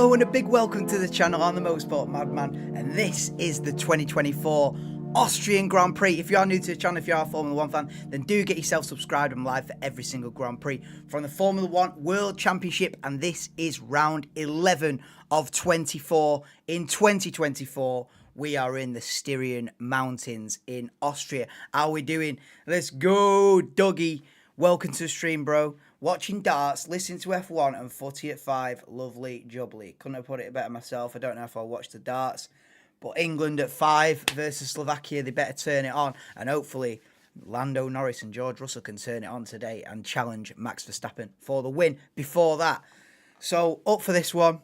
Hello and a big welcome to the channel. I'm the Motorsport Madman and this is the 2024 Austrian Grand Prix. If you are new to the channel, if you are a Formula 1 fan, then do get yourself subscribed. I'm live for every single Grand Prix from the Formula 1 World Championship, and this is round 11 of 24. In 2024, we are in the Styrian Mountains in Austria. How are we doing? Let's go, Dougie. Welcome to the stream, bro. Watching darts, listening to F1 and footy at 5. Lovely jubbly. Couldn't have put it better myself. I don't know if I'll watch the darts. But England at 5 versus Slovakia, they better turn it on. And hopefully, Lando Norris and George Russell can turn it on today and challenge Max Verstappen for the win before that. So, up for this one.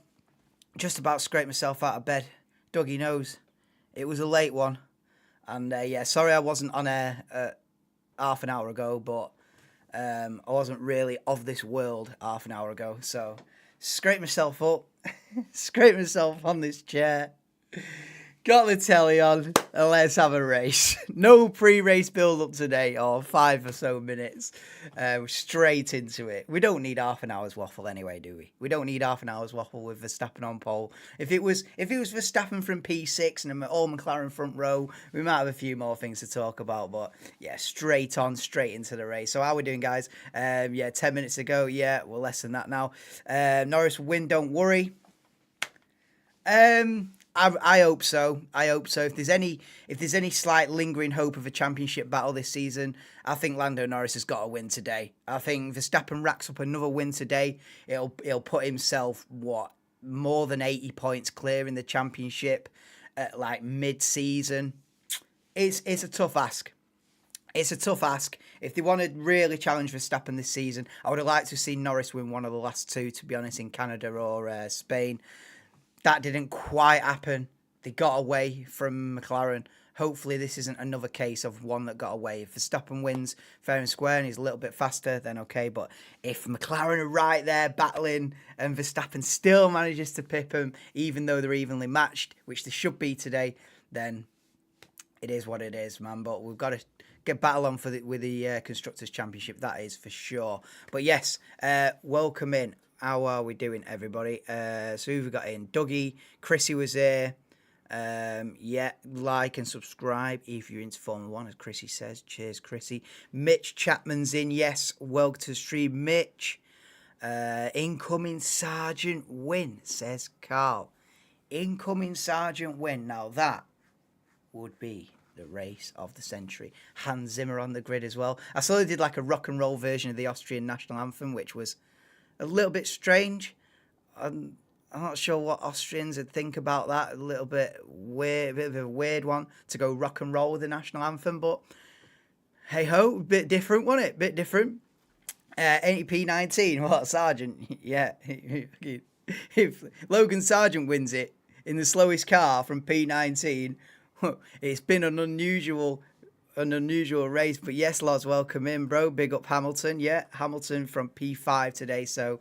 Just about scraped myself out of bed. Dougie knows. It was a late one. And yeah, sorry I wasn't on air half an hour ago, but I wasn't really of this world half an hour ago. So, scraped myself up. Scraped myself on this chair. Got the telly on and let's have a race. No pre-race build-up today, or 5 or so minutes. Straight into it. We don't need half an hour's waffle anyway, do we? We don't need half an hour's waffle with Verstappen on pole. If it was Verstappen from P6 and an all McLaren front row, we might have a few more things to talk about. But yeah, straight on, straight into the race. So how we doing, guys? Yeah, 10 minutes ago. Yeah, we're less than that now. Norris will win, don't worry. I hope so. I hope so. If there's any slight lingering hope of a championship battle this season, I think Lando Norris has got a win today. I think Verstappen racks up another win today. He'll put himself more than 80 points clear in the championship at like mid-season. It's a tough ask. It's a tough ask. If they want to really challenge Verstappen this season, I would have liked to see Norris win one of the last two, to be honest, in Canada or Spain. That didn't quite happen. They got away from McLaren. Hopefully this isn't another case of one that got away. If Verstappen wins fair and square and he's a little bit faster, then okay. But if McLaren are right there battling and Verstappen still manages to pip him, even though they're evenly matched, which they should be today, then it is what it is, man. But we've got to get battle on with the Constructors' Championship, that is for sure. But yes, welcome in. How are we doing, everybody? So who have we got in? Dougie, Chrissy was here. Yeah, like and subscribe if you're into Formula 1, as Chrissy says. Cheers, Chrissy. Mitch Chapman's in. Yes, welcome to the stream, Mitch. Incoming Sergeant Win, says Carl. Incoming Sergeant Win. Now that would be the race of the century. Hans Zimmer on the grid as well. I saw they did like a rock and roll version of the Austrian national anthem, which was a little bit strange. I'm not sure what Austrians would think about that. A little bit weird, a bit of a weird one to go rock and roll with the national anthem. But hey ho, a bit different, wasn't it? Bit different. Ain't P19? What, Sargent? Yeah. If Logan Sargent wins it in the slowest car from P19, it's been an unusual race. But yes, Loz, welcome in, bro. Big up Hamilton. Yeah, Hamilton from P5 today. So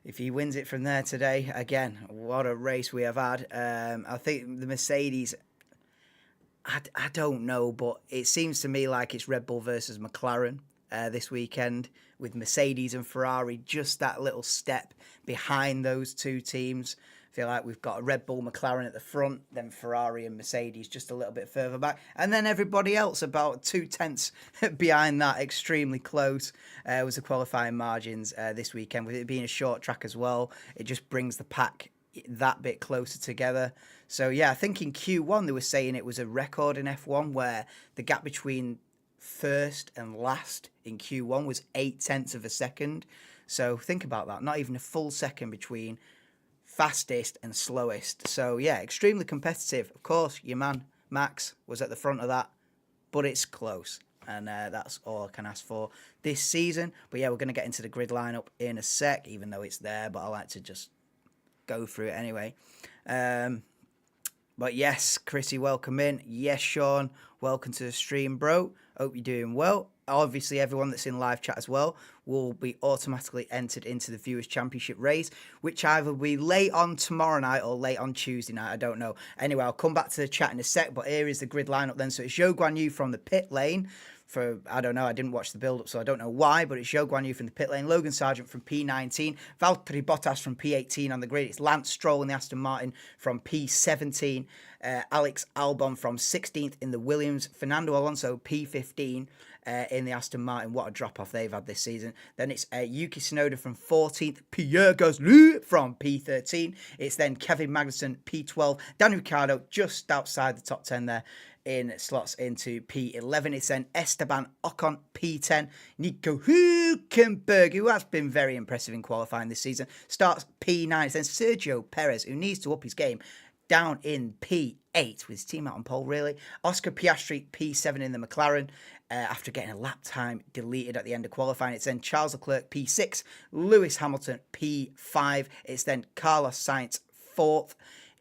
if he wins it from there today, again, what a race we have had. I think the Mercedes, I don't know, but it seems to me like it's Red Bull versus McLaren this weekend, with Mercedes and Ferrari just that little step behind those two teams. Feel like we've got a Red Bull, McLaren at the front, then Ferrari and Mercedes just a little bit further back, and then everybody else about 2/10 behind that. Extremely close was the qualifying margins this weekend. With it being a short track as well, it just brings the pack that bit closer together. So yeah, I think in Q1 they were saying it was a record in F1 where the gap between first and last in Q1 was 0.8 of a second. So think about that, not even a full second between fastest and slowest. So yeah, extremely competitive. Of course, your man Max was at the front of that, but it's close, and that's all I can ask for this season. But yeah, we're going to get into the grid lineup in a sec, even though it's there, but I like to just go through it anyway. But yes, Chrissy, welcome in. Yes, Sean, welcome to the stream, bro. Hope you're doing well. Obviously, everyone that's in live chat as well will be automatically entered into the Viewers' Championship race, which either will be late on tomorrow night or late on Tuesday night. I don't know. Anyway, I'll come back to the chat in a sec, but here is the grid lineup then. So it's Zhou Guanyu from the pit lane. for, I don't know, I didn't watch the build-up, so I don't know why, but it's Zhou Guanyu from the pit lane, Logan Sargent from P19, Valtteri Bottas from P18 on the grid, it's Lance Stroll in the Aston Martin from P17, Alex Albon from 16th in the Williams, Fernando Alonso P15 in the Aston Martin. What a drop-off they've had this season. Then it's Yuki Tsunoda from 14th, Pierre Gasly from P13, it's then Kevin Magnussen P12, Daniel Ricciardo just outside the top 10 there, in slots into P11. It's then Esteban Ocon, P10. Nico Hülkenberg, who has been very impressive in qualifying this season, starts P9. It's then Sergio Perez, who needs to up his game, down in P8 with his team out on pole, really. Oscar Piastri, P7 in the McLaren, after getting a lap time deleted at the end of qualifying. It's then Charles Leclerc, P6. Lewis Hamilton, P5. It's then Carlos Sainz, 4th.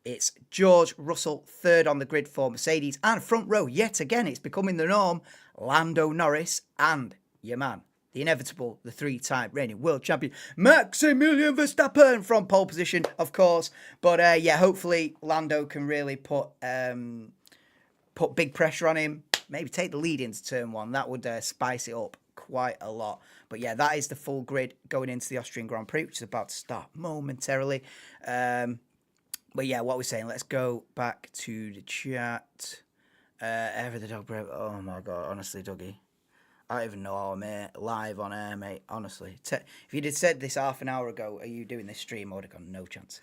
It's George Russell, 3rd on the grid for Mercedes. And front row, yet again, it's becoming the norm, Lando Norris and your man, the inevitable, the 3-time reigning world champion, Maximilian Verstappen from pole position, of course. But yeah, hopefully Lando can really put big pressure on him. Maybe take the lead into turn 1. That would spice it up quite a lot. But yeah, that is the full grid going into the Austrian Grand Prix, which is about to start momentarily. But yeah, what we're saying, let's go back to the chat. Ever the dog break. Oh my God, honestly, Dougie. I don't even know how I'm live on air, mate. Honestly. If you'd have said this half an hour ago, are you doing this stream? I would have gone, no chance.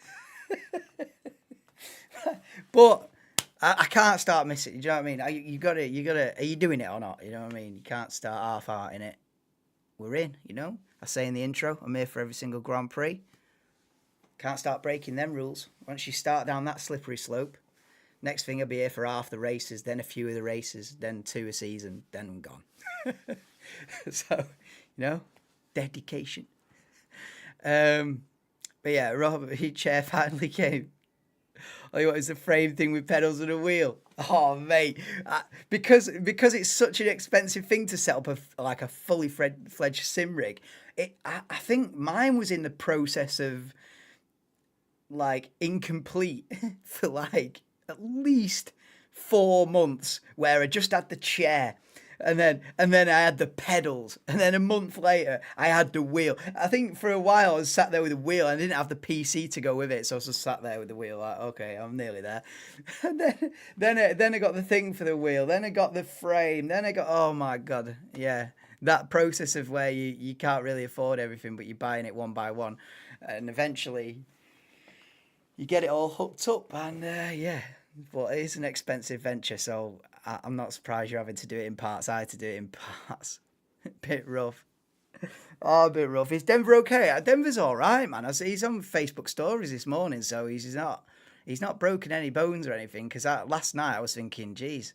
But I can't start missing. Do you know what I mean? You gotta, are you doing it or not? You know what I mean? You can't start half-hearting it. We're in, you know? I say in the intro, I'm here for every single Grand Prix. Can't start breaking them rules. Once you start down that slippery slope, next thing I'll be here for half the races, then a few of the races, then 2 a season, then I'm gone. So, you know, dedication. But yeah, Robert, his chair finally came. Oh, what is the frame thing with pedals and a wheel? Oh, mate, because it's such an expensive thing to set up a fully fledged sim rig. I think mine was in the process of like incomplete for like at least 4 months, where I just had the chair. And then I had the pedals. And then a month later, I had the wheel. I think for a while I was sat there with the wheel. And I didn't have the PC to go with it. So I was just sat there with the wheel like, okay, I'm nearly there. And then I got the thing for the wheel. Then I got the frame. Then I got, oh my God. Yeah. That process of where you can't really afford everything, but you're buying it one by one. And eventually you get it all hooked up. And yeah, but it is an expensive venture. So I'm not surprised you're having to do it in parts. I had to do it in parts. Bit rough. Oh, a bit rough. Is Denver okay? Denver's all right, man. He's on Facebook stories this morning, so he's not broken any bones or anything. Because last night I was thinking, geez,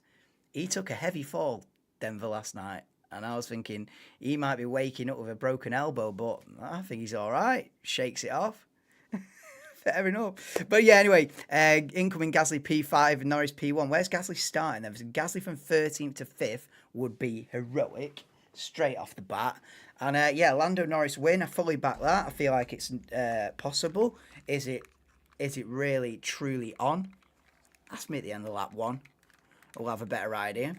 he took a heavy fall, Denver, last night. And I was thinking he might be waking up with a broken elbow, but I think he's all right. Shakes it off. Fair enough. But yeah, anyway, incoming Gasly P5, Norris P1. Where's Gasly starting then? Gasly from 13th to 5th would be heroic, straight off the bat. And yeah, Lando Norris win. I fully back that. I feel like it's possible. Is it really, truly on? Ask me at the end of lap 1. We'll have a better idea.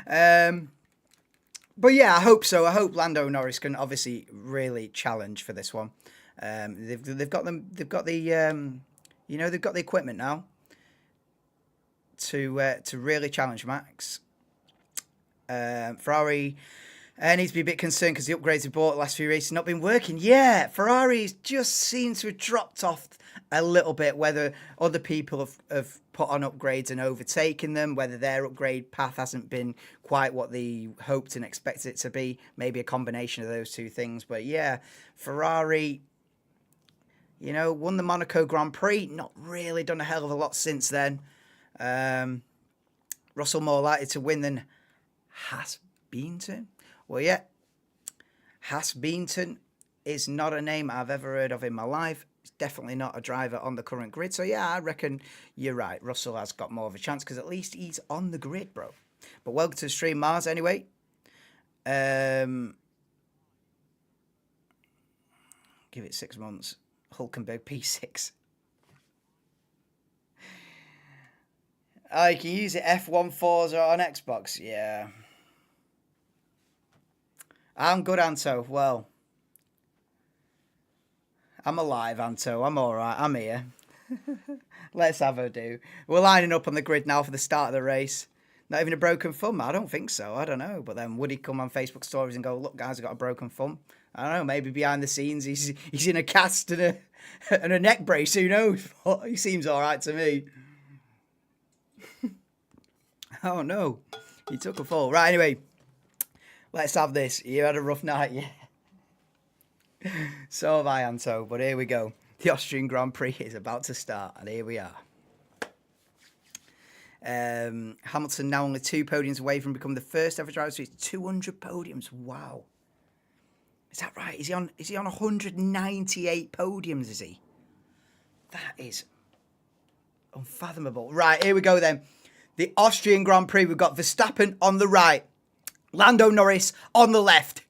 But yeah, I hope so. I hope Lando Norris can obviously really challenge for this one. They've got the equipment now to really challenge Max. Ferrari needs to be a bit concerned because the upgrades they bought the last few races have not been working. Yeah, Ferrari's just seems to have dropped off a little bit, whether other people have put on upgrades and overtaken them, whether their upgrade path hasn't been quite what they hoped and expected it to be. Maybe a combination of those two things. But yeah, Ferrari, you know, won the Monaco Grand Prix. Not really done a hell of a lot since then. Russell more likely to win than Haas-Bienten. Well, yeah, Haas-Bienten is not a name I've ever heard of in my life. It's definitely not a driver on the current grid. So yeah, I reckon you're right. Russell has got more of a chance because at least he's on the grid, bro. But welcome to the stream, Mars, anyway. Give it 6 months. Hulkenberg P6. Oh, you can use it F1 Forza on Xbox. Yeah. I'm good, Anto. Well, I'm alive, Anto. I'm all right. I'm here. Let's have a do. We're lining up on the grid now for the start of the race. Not even a broken thumb? I don't think so. I don't know. But then would he come on Facebook stories and go, look, guys, I've got a broken thumb? I don't know. Maybe behind the scenes he's in a cast and a neck brace. Who knows? He seems all right to me. Oh, no. He took a fall. Right, anyway. Let's have this. You had a rough night, yeah? So have I, Anto. But here we go. The Austrian Grand Prix is about to start. And here we are. Hamilton now only 2 podiums away from becoming the first ever driver to reach 200 podiums. Wow. Is that right? Is he on 198 podiums, is he? That is unfathomable. Right, here we go then. The Austrian Grand Prix. We've got Verstappen on the right. Lando Norris on the left.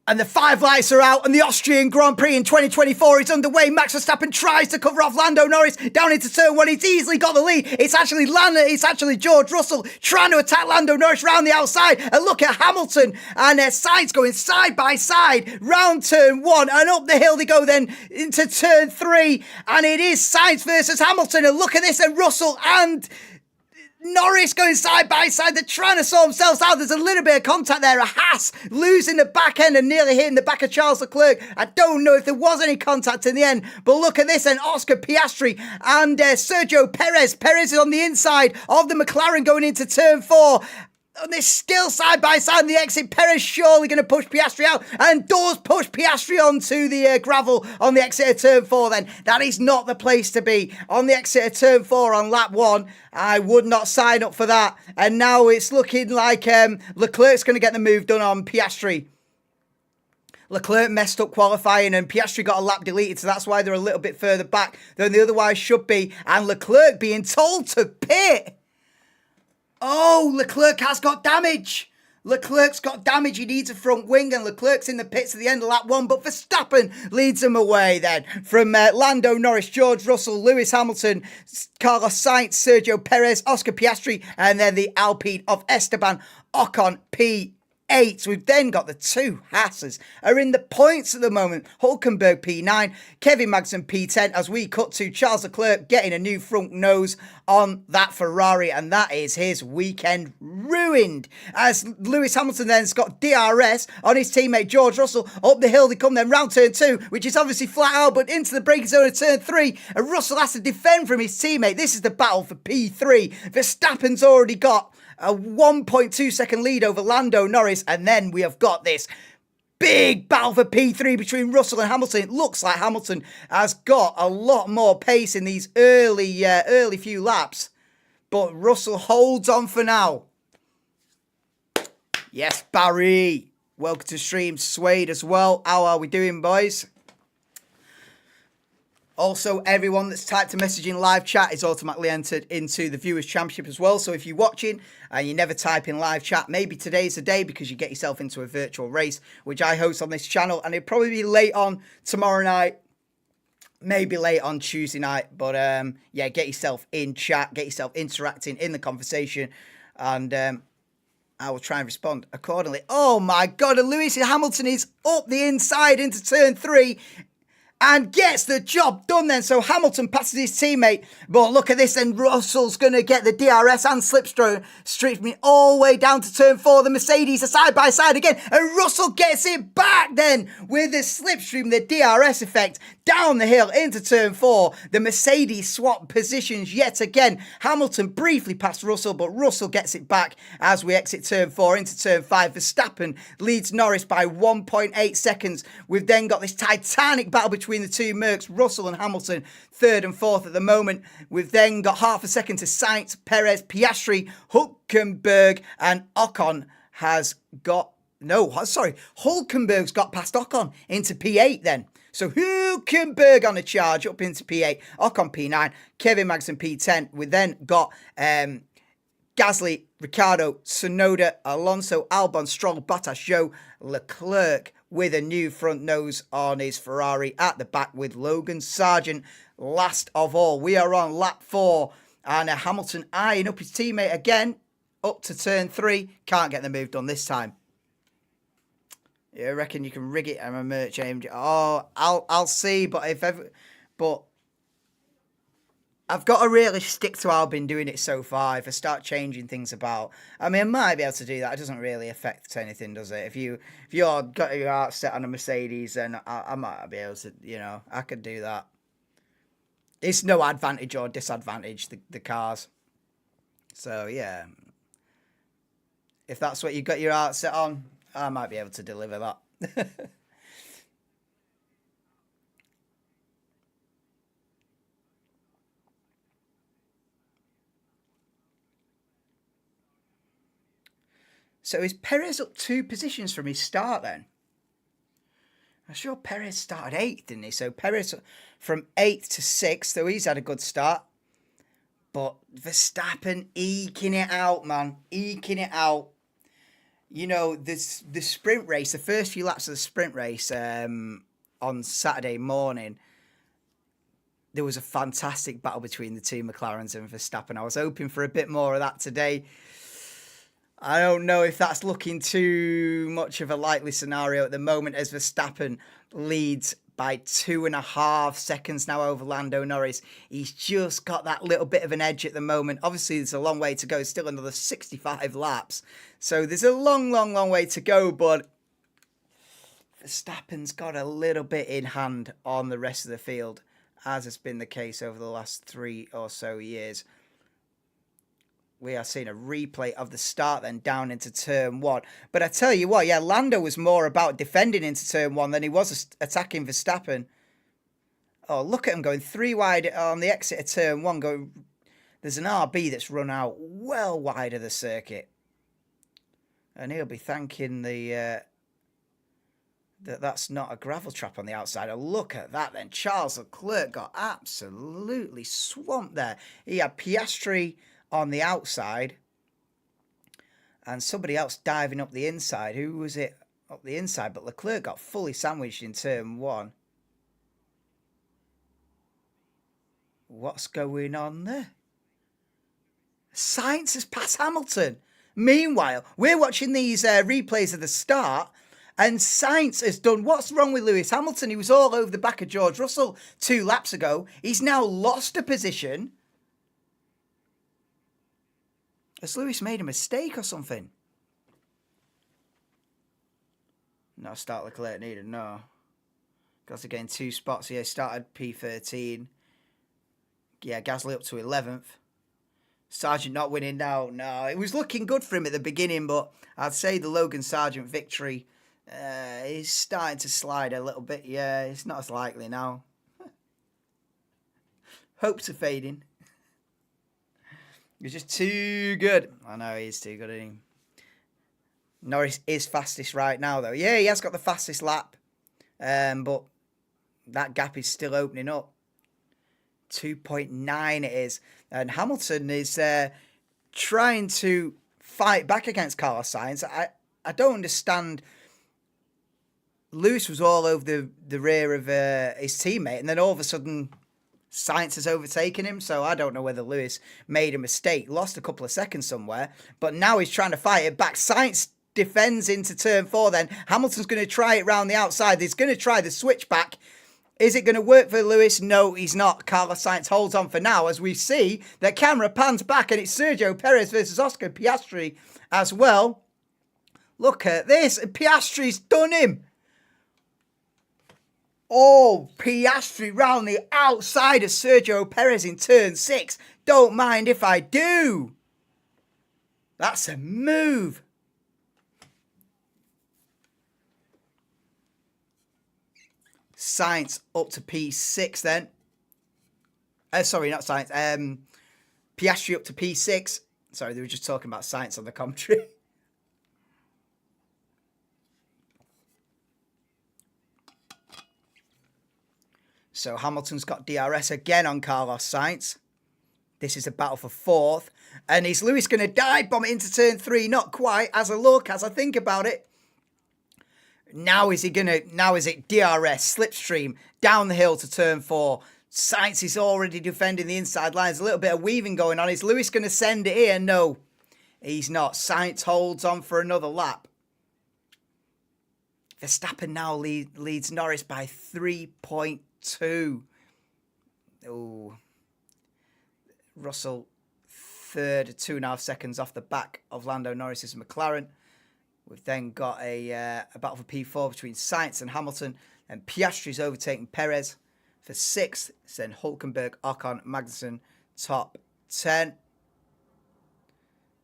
And the 5 lights are out, and the Austrian Grand Prix in 2024 is underway. Max Verstappen tries to cover off Lando Norris down into turn 1. He's easily got the lead. It's actually George Russell trying to attack Lando Norris round the outside. And look at Hamilton and Sainz going side by side round turn 1, and up the hill they go then into turn 3. And it is Sainz versus Hamilton. And look at this, and Russell and Norris going side by side. They're trying to sort themselves out. There's a little bit of contact there. A Haas losing the back end and nearly hitting the back of Charles Leclerc. I don't know if there was any contact in the end, but look at this. And Oscar Piastri and Sergio Perez. Perez is on the inside of the McLaren going into turn 4. And they're still side by side in the exit. Perez surely going to push Piastri out and does push Piastri onto the gravel on the exit of turn 4 then. That is not the place to be. On the exit of turn 4 on lap 1, I would not sign up for that. And now it's looking like Leclerc's going to get the move done on Piastri. Leclerc messed up qualifying and Piastri got a lap deleted, so that's why they're a little bit further back than they otherwise should be. And Leclerc being told to pit. Oh, Leclerc has got damage. Leclerc's got damage. He needs a front wing, and Leclerc's in the pits at the end of lap 1. But Verstappen leads him away then from Lando Norris, George Russell, Lewis Hamilton, Carlos Sainz, Sergio Perez, Oscar Piastri, and then the Alpine of Esteban Ocon P8. We've then got the 2 Haas's are in the points at the moment. Hulkenberg P9, Kevin Magnussen P10 as we cut to Charles Leclerc getting a new front nose on that Ferrari, and that is his weekend ruined. As Lewis Hamilton then's got DRS on his teammate George Russell. Up the hill they come then round turn 2, which is obviously flat out, but into the braking zone of turn 3, and Russell has to defend from his teammate. This is the battle for P3. Verstappen's already got a 1.2 second lead over Lando Norris, and then we have got this big battle for P3 between Russell and Hamilton. It looks like Hamilton has got a lot more pace in these early few laps, but Russell holds on for now. Yes, Barry. Welcome to stream. Suede as well. How are we doing, boys? Also, everyone that's typed a message in live chat is automatically entered into the Viewers' Championship as well. So if you're watching and you never type in live chat, maybe today's the day because you get yourself into a virtual race, which I host on this channel. And it'll probably be late on tomorrow night, maybe late on Tuesday night. But yeah, get yourself in chat, get yourself interacting in the conversation. And I will try and respond accordingly. Oh my God, and Lewis Hamilton is up the inside into turn 3. And gets the job done then. So Hamilton passes his teammate. But look at this then. Russell's going to get the DRS and slipstream all the way down to turn 4. The Mercedes are side by side again. And Russell gets it back then with the slipstream, the DRS effect. Down the hill into turn 4. The Mercedes swap positions yet again. Hamilton briefly passed Russell, but Russell gets it back as we exit turn 4 into turn 5. Verstappen leads Norris by 1.8 seconds. We've then got this titanic battle between the 2 Mercs, Russell and Hamilton, 3rd and 4th at the moment. We've then got half a second to Sainz, Perez, Piastri, Hulkenberg, and Ocon has got... No, sorry. Hulkenberg's got past Ocon into P8 then. So Hulkenberg on a charge up into P8, Ocon P9, Kevin Magnussen P10. We then got Gasly, Ricciardo, Tsunoda, Alonso, Albon, Stroll, Bottas, Zhou, Leclerc with a new front nose on his Ferrari at the back with Logan Sargent last of all. We are on lap 4 and Hamilton eyeing up his teammate again up to turn 3. Can't get the move done this time. I reckon you can rig it on a merch AMG. Oh, I'll see, but but I've got to really stick to how I've been doing it so far. If I start changing things about, I mean, I might be able to do that. It doesn't really affect anything, does it? If you're got your heart set on a Mercedes, then I might be able to, I could do that. It's no advantage or disadvantage, the cars. So yeah, if that's what you got your heart set on, I might be able to deliver that. So is Perez up 2 positions from his start then? I'm sure Perez started 8th, didn't he? So Perez from 8th to 6th, so he's had a good start. But Verstappen eking it out, man. Eking it out. The sprint race, the first few laps of the sprint race on Saturday morning, there was a fantastic battle between the two McLarens and Verstappen. I was hoping for a bit more of that today. I don't know if that's looking too much of a likely scenario at the moment, as Verstappen leads by 2.5 seconds now over Lando Norris. He's just got that little bit of an edge at the moment. Obviously, there's a long way to go. Still another 65 laps. So there's a long, long, long way to go. But Verstappen's got a little bit in hand on the rest of the field, as has been the case over the last 3 or so years. We are seeing a replay of the start then down into turn 1. But I tell you what, yeah, Lando was more about defending into turn 1 than he was attacking Verstappen. Oh, look at him going 3 wide on the exit of turn 1. There's an RB that's run out well wide of the circuit. And he'll be thanking that's not a gravel trap on the outside. Oh, look at that then. Charles Leclerc got absolutely swamped there. He had Piastri on the outside and somebody else diving up the inside. Who was it up the inside? But Leclerc got fully sandwiched in turn 1. What's going on there? Sainz has passed Hamilton. Meanwhile, we're watching these replays of the start, and Sainz has done what's wrong with Lewis Hamilton. He was all over the back of George Russell 2 laps ago. He's now lost a position. Has Lewis made a mistake or something? No start Leclerc needed, no. Got to gain 2 spots here. Started P13. Yeah, Gasly up to 11th. Sargent not winning now. No, it was looking good for him at the beginning, but I'd say the Logan Sargent victory is starting to slide a little bit. Yeah, it's not as likely now. Hopes are fading. He's just too good. I know he's too good, isn't he? Norris is fastest right now, though. Yeah, he has got the fastest lap. But that gap is still opening up. 2.9 it is. And Hamilton is trying to fight back against Carlos Sainz. I don't understand. Lewis was all over the rear of his teammate, and then all of a sudden Sainz has overtaken him, so I don't know whether Lewis made a mistake, lost a couple of seconds somewhere, but now he's trying to fight it back. Sainz defends into turn 4 then. Hamilton's going to try it round the outside. He's going to try the switchback. Is it going to work for Lewis? No, he's not. Carlos Sainz holds on for now, as we see the camera pans back, and it's Sergio Perez versus Oscar Piastri as well. Look at this. Piastri's done him. Oh, Piastri round the outside of Sergio Perez in turn 6. Don't mind if I do. That's a move. Sainz up to P6 then. Sorry, not Sainz. Piastri up to P6. Sorry, they were just talking about Sainz on the commentary. So Hamilton's got DRS again on Carlos Sainz. This is a battle for 4th. And is Lewis going to dive bomb it into turn 3? Not quite. As I think about it. Now is it DRS, slipstream, down the hill to turn 4. Sainz is already defending the inside lines. A little bit of weaving going on. Is Lewis going to send it here? No, he's not. Sainz holds on for another lap. Verstappen now leads Norris by 3.2. Oh, Russell third, 2.5 seconds off the back of Lando Norris's McLaren. We've then got a battle for P4 between Sainz and Hamilton, and Piastri's overtaking Perez for 6th. Then Hülkenberg, Ocon, Magnussen, top 10.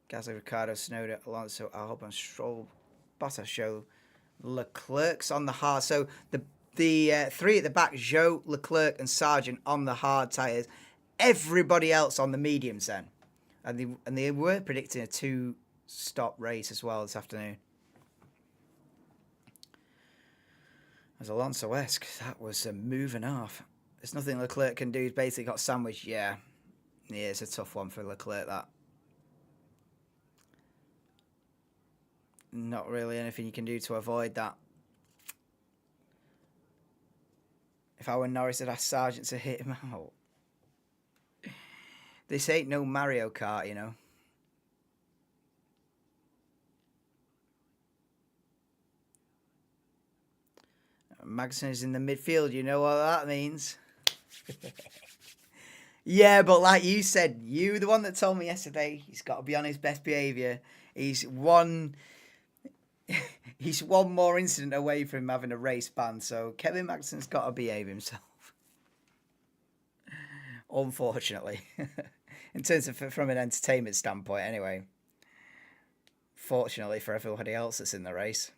Gasly, Ricciardo, Tsunoda, Alonso, Albon, Stroll, Bottas, show Leclerc's on the hard. So the three at the back, Zhou, Leclerc, and Sargent on the hard tyres. Everybody else on the mediums then. And they were predicting a 2-stop race as well this afternoon. As Alonso-esque, that was a move and a half. There's nothing Leclerc can do. He's basically got sandwiched. Yeah, it's a tough one for Leclerc, that. Not really anything you can do to avoid that. If I were Norris, I'd ask Sargent to hit him out. This ain't no Mario Kart, you know. Magnussen is in the midfield. You know what that means. Yeah, but like you said, you the one that told me yesterday, he's got to be on his best behaviour. He's one more incident away from having a race ban, so Kevin Magnussen's got to behave himself. Unfortunately. In terms of from an entertainment standpoint, anyway. Fortunately for everybody else that's in the race.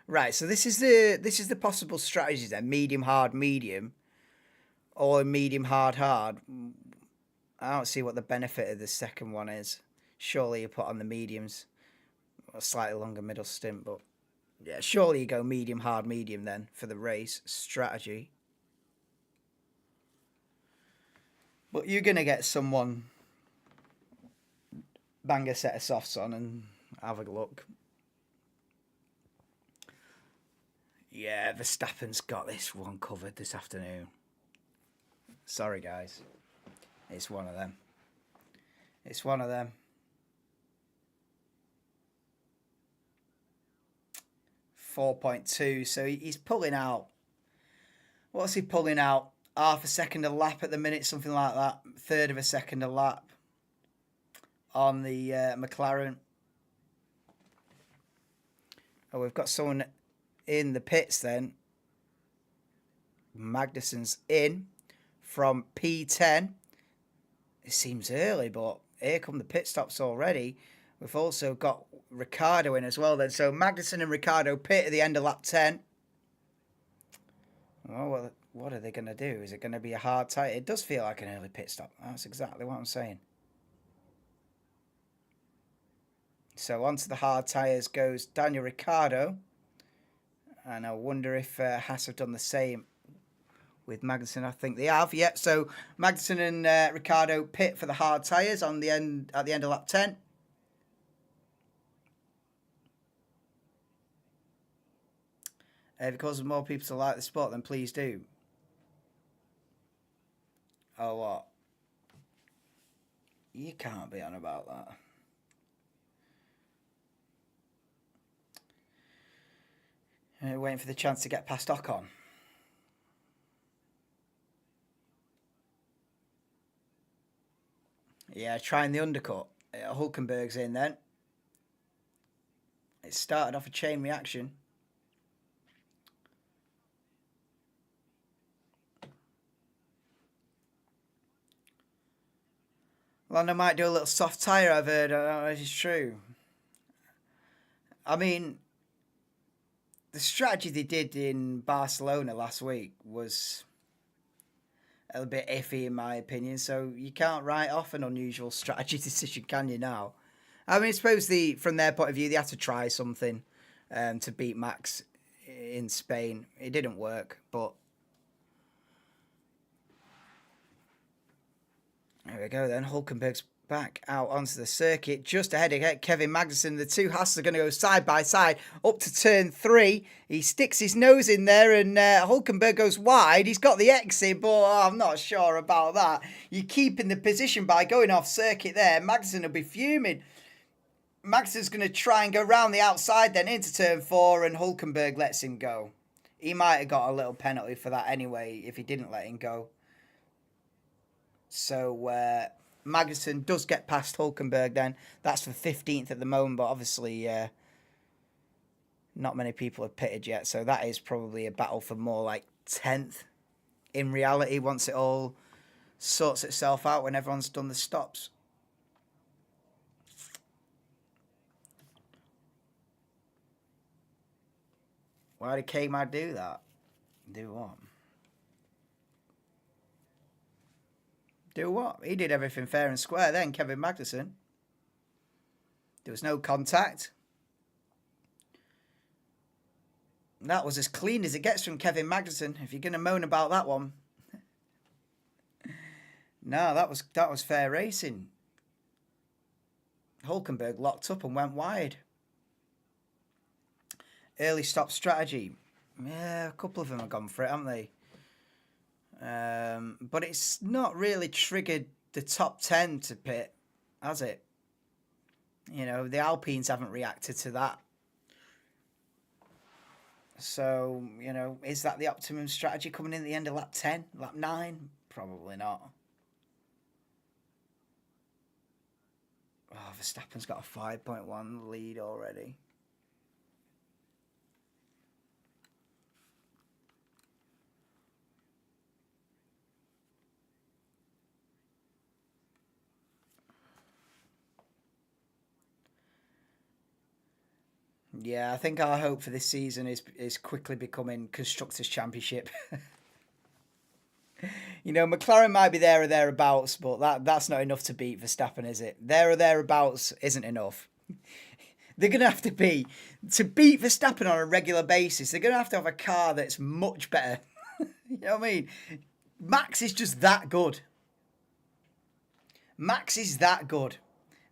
Right, so this is the possible strategies then. Medium, hard, medium. Or medium, hard, hard. I don't see what the benefit of the second one is. Surely you put on the mediums. A slightly longer middle stint, but yeah, surely you go medium, hard, medium then for the race strategy. But you're going to get someone bang a set of softs on and have a look. Yeah, Verstappen's got this one covered this afternoon. Sorry, guys. It's one of them. It's one of them. 4.2, so he's pulling out. What's he pulling out? Half a second a lap at the minute, something like that. Third of a second a lap on the McLaren. Oh, we've got someone in the pits then. Magnussen's in from P10. It seems early, but here come the pit stops already. We've also got Ricciardo in as well then. So Magnussen and Ricciardo pit at the end of lap 10. Oh, well, what are they going to do? Is it going to be a hard tyre? It does feel like an early pit stop. That's exactly what I'm saying. So onto the hard tyres goes Daniel Ricciardo. And I wonder if Haas have done the same with Magnussen. I think they have. Yep. So Magnussen and Ricciardo pit for the hard tyres on the end at the end of lap 10. If it causes more people to like the sport, then please do. Oh, what? You can't be on about that. Waiting for the chance to get past Ocon. Yeah, trying the undercut. Hülkenberg's in then. It started off a chain reaction. Lando might do a little soft tyre, I've heard. I don't know if it's true. I mean, the strategy they did in Barcelona last week was a bit iffy in my opinion, so you can't write off an unusual strategy decision, can you now? I mean, I suppose from their point of view, they had to try something to beat Max in Spain. It didn't work, but there we go then. Hülkenberg's back out onto the circuit, just ahead of Kevin Magnussen. The two Haas are going to go side by side up to turn 3. He sticks his nose in there, and Hulkenberg goes wide. He's got the exit, but I'm not sure about that. You keep in the position by going off circuit there. Magnussen will be fuming. Magnussen's going to try and go round the outside, then into turn 4, and Hulkenberg lets him go. He might have got a little penalty for that anyway if he didn't let him go. So Magnussen does get past Hulkenberg then. That's for 15th at the moment, but obviously not many people have pitted yet, so that is probably a battle for more like 10th in reality once it all sorts itself out when everyone's done the stops. Why did K-Mag do that? Do what? Do what? He did everything fair and square then, Kevin Magnussen. There was no contact. That was as clean as it gets from Kevin Magnussen, if you're going to moan about that one. No, that was fair racing. Hulkenberg locked up and went wide. Early stop strategy. Yeah, a couple of them have gone for it, haven't they? But it's not really triggered the top 10 to pit, has it? You know, the Alpines haven't reacted to that. So, you know, is that the optimum strategy coming in at the end of lap 10, lap 9? Probably not. Oh, Verstappen's got a 5.1 lead already. Yeah, I think our hope for this season is quickly becoming Constructors' Championship. You know, McLaren might be there or thereabouts, but that's not enough to beat Verstappen, is it? There or thereabouts isn't enough. They're going to have to beat Verstappen on a regular basis, they're going to have a car that's much better. You know what I mean? Max is just that good. Max is that good.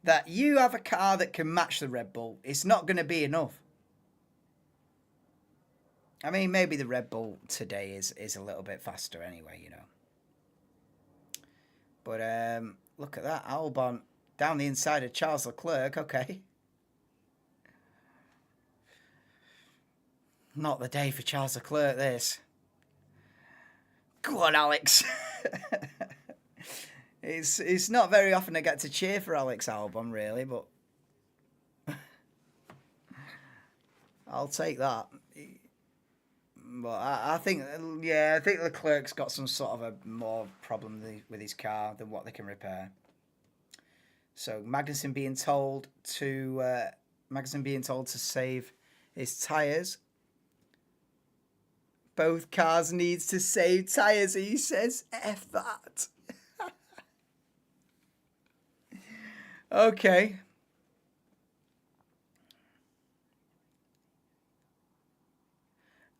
That you have a car that can match the Red Bull, it's not going to be enough. I mean, maybe the Red Bull today is a little bit faster anyway, you know. But look at that. Albon down the inside of Charles Leclerc. Okay. Not the day for Charles Leclerc, this. Go on, Alex. It's not very often I get to cheer for Alex Albon, really, but I'll take that. But I think Leclerc's got some sort of a more problem with his car than what they can repair. So Magnussen being told to save his tyres. Both cars needs to save tyres. He says, "F that." Okay.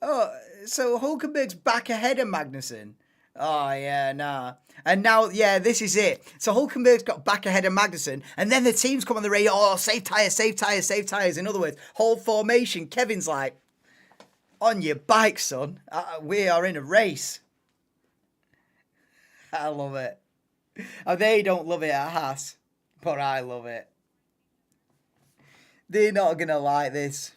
Oh, so Hulkenberg's back ahead of Magnussen. Oh, yeah, nah. And now, yeah, this is it. So Hulkenberg's got back ahead of Magnussen, and then the teams come on the radio, oh, save tyres, save tyres, save tyres. In other words, whole formation. Kevin's like, on your bike, son. We are in a race. I love it. Oh, they don't love it at Haas. But I love it. They're not going to like this.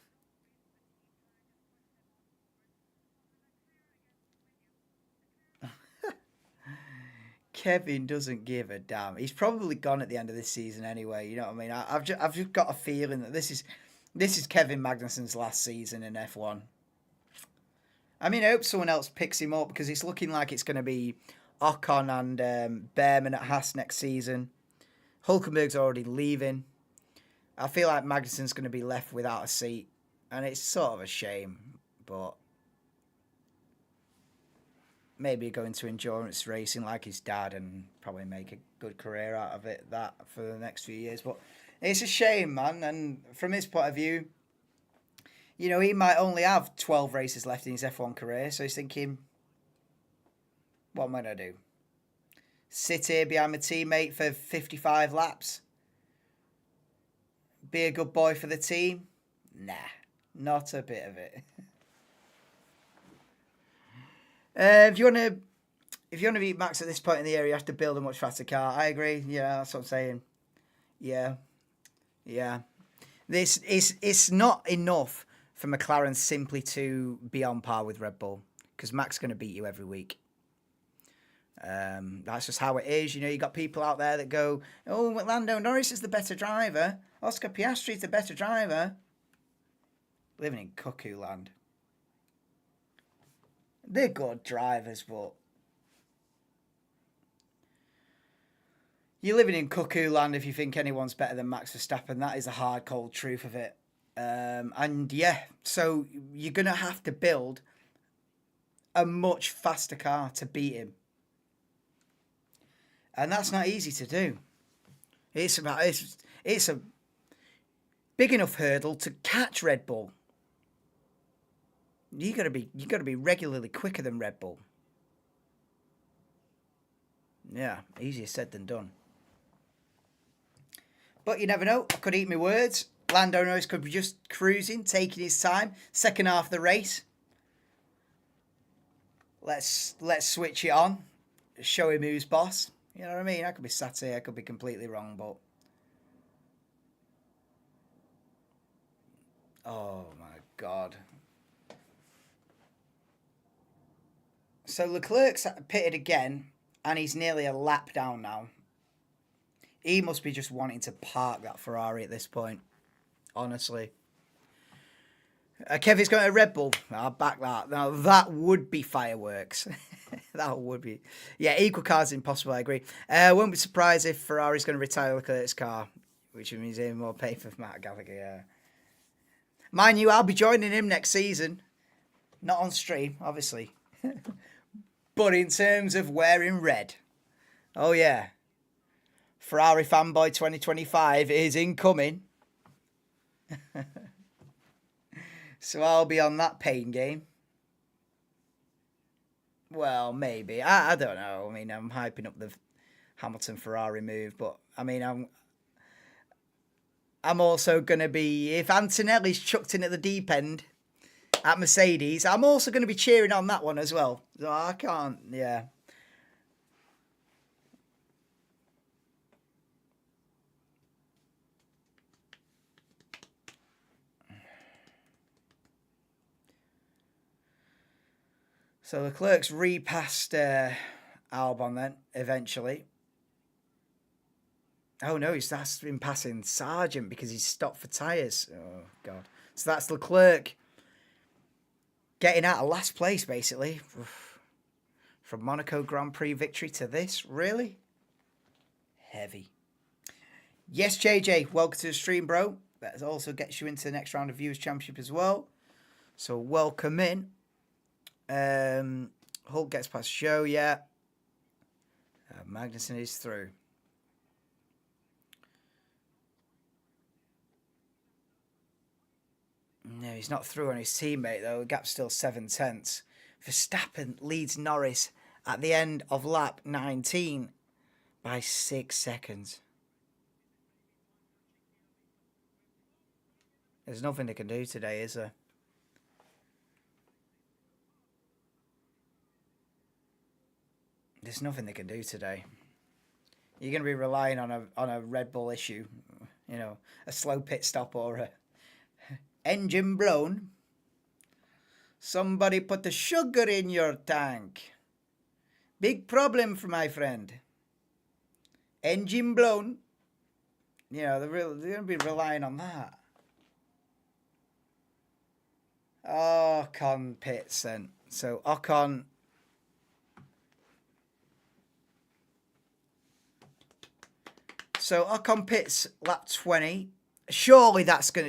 Kevin doesn't give a damn. He's probably gone at the end of this season anyway. You know what I mean? I've just got a feeling that this is Kevin Magnussen's last season in F1. I mean, I hope someone else picks him up because it's looking like it's going to be Ocon and Behrman at Haas next season. Hulkenberg's already leaving. I feel like Magnussen's going to be left without a seat. And it's sort of a shame. But maybe go into endurance racing like his dad and probably make a good career out of it, that for the next few years. But it's a shame, man. And from his point of view, you know, he might only have 12 races left in his F1 career. So he's thinking, what am I going to do? Sit here behind my teammate for 55 laps? Be a good boy for the team? Nah, not a bit of it. If you want to beat Max at this point in the year, you have to build a much faster car. I agree. Yeah, that's what I'm saying. Yeah. It's not enough for McLaren simply to be on par with Red Bull, because Mac's going to beat you every week. That's just how it is. You got people out there that go, oh, Lando Norris is the better driver. Oscar Piastri is the better driver. Living in cuckoo land. They're good drivers, but you're living in cuckoo land if you think anyone's better than Max Verstappen. That is the hard, cold truth of it. And yeah, so you're going to have to build a much faster car to beat him. And that's not easy to do. It's a big enough hurdle to catch Red Bull. You got to be regularly quicker than Red Bull. Yeah, easier said than done. But you never know. I could eat my words. Lando Norris could be just cruising, taking his time. Second half of the race. Let's switch it on. Show him who's boss. You know what I mean? I could be sat here. I could be completely wrong, but oh my God. So Leclerc's pitted again, and he's nearly a lap down now. He must be just wanting to park that Ferrari at this point, honestly. Kevin's going to Red Bull. I'll back that. Now, that would be fireworks. That would be. Yeah, equal cars impossible, I agree. Won't be surprised if Ferrari's going to retire Leclerc's car, which means even more pay for Matt Gallagher, yeah. Mind you, I'll be joining him next season. Not on stream, obviously. But in terms of wearing red. Oh, yeah. Ferrari Fanboy 2025 is incoming. So I'll be on that pain game. Well, maybe. I don't know. I mean, I'm hyping up the Hamilton Ferrari move, but I mean, I'm also going to be, if Antonelli's chucked in at the deep end at Mercedes, I'm also going to be cheering on that one as well. So I can't, yeah. So Leclerc's repassed Albon then, eventually. Oh no, that's been passing Sargent because he's stopped for tyres. Oh, God. So that's Leclerc getting out of last place, basically. From Monaco Grand Prix victory to this, really? Heavy. Yes, JJ, welcome to the stream, bro. That also gets you into the next round of Viewers Championship as well. So welcome in. Hulk gets past show, yeah. Magnussen is through. No, he's not through on his teammate, though. The gap's still 7/10. Verstappen leads Norris at the end of lap 19 by 6 seconds. There's nothing they can do today, is there? There's nothing they can do today. You're going to be relying on a Red Bull issue, a slow pit stop or a engine blown. Somebody put the sugar in your tank. Big problem for my friend. Engine blown. They're going to be relying on that. Ocon pits then. So Ocon. So Ocon pits lap 20. Surely that's gonna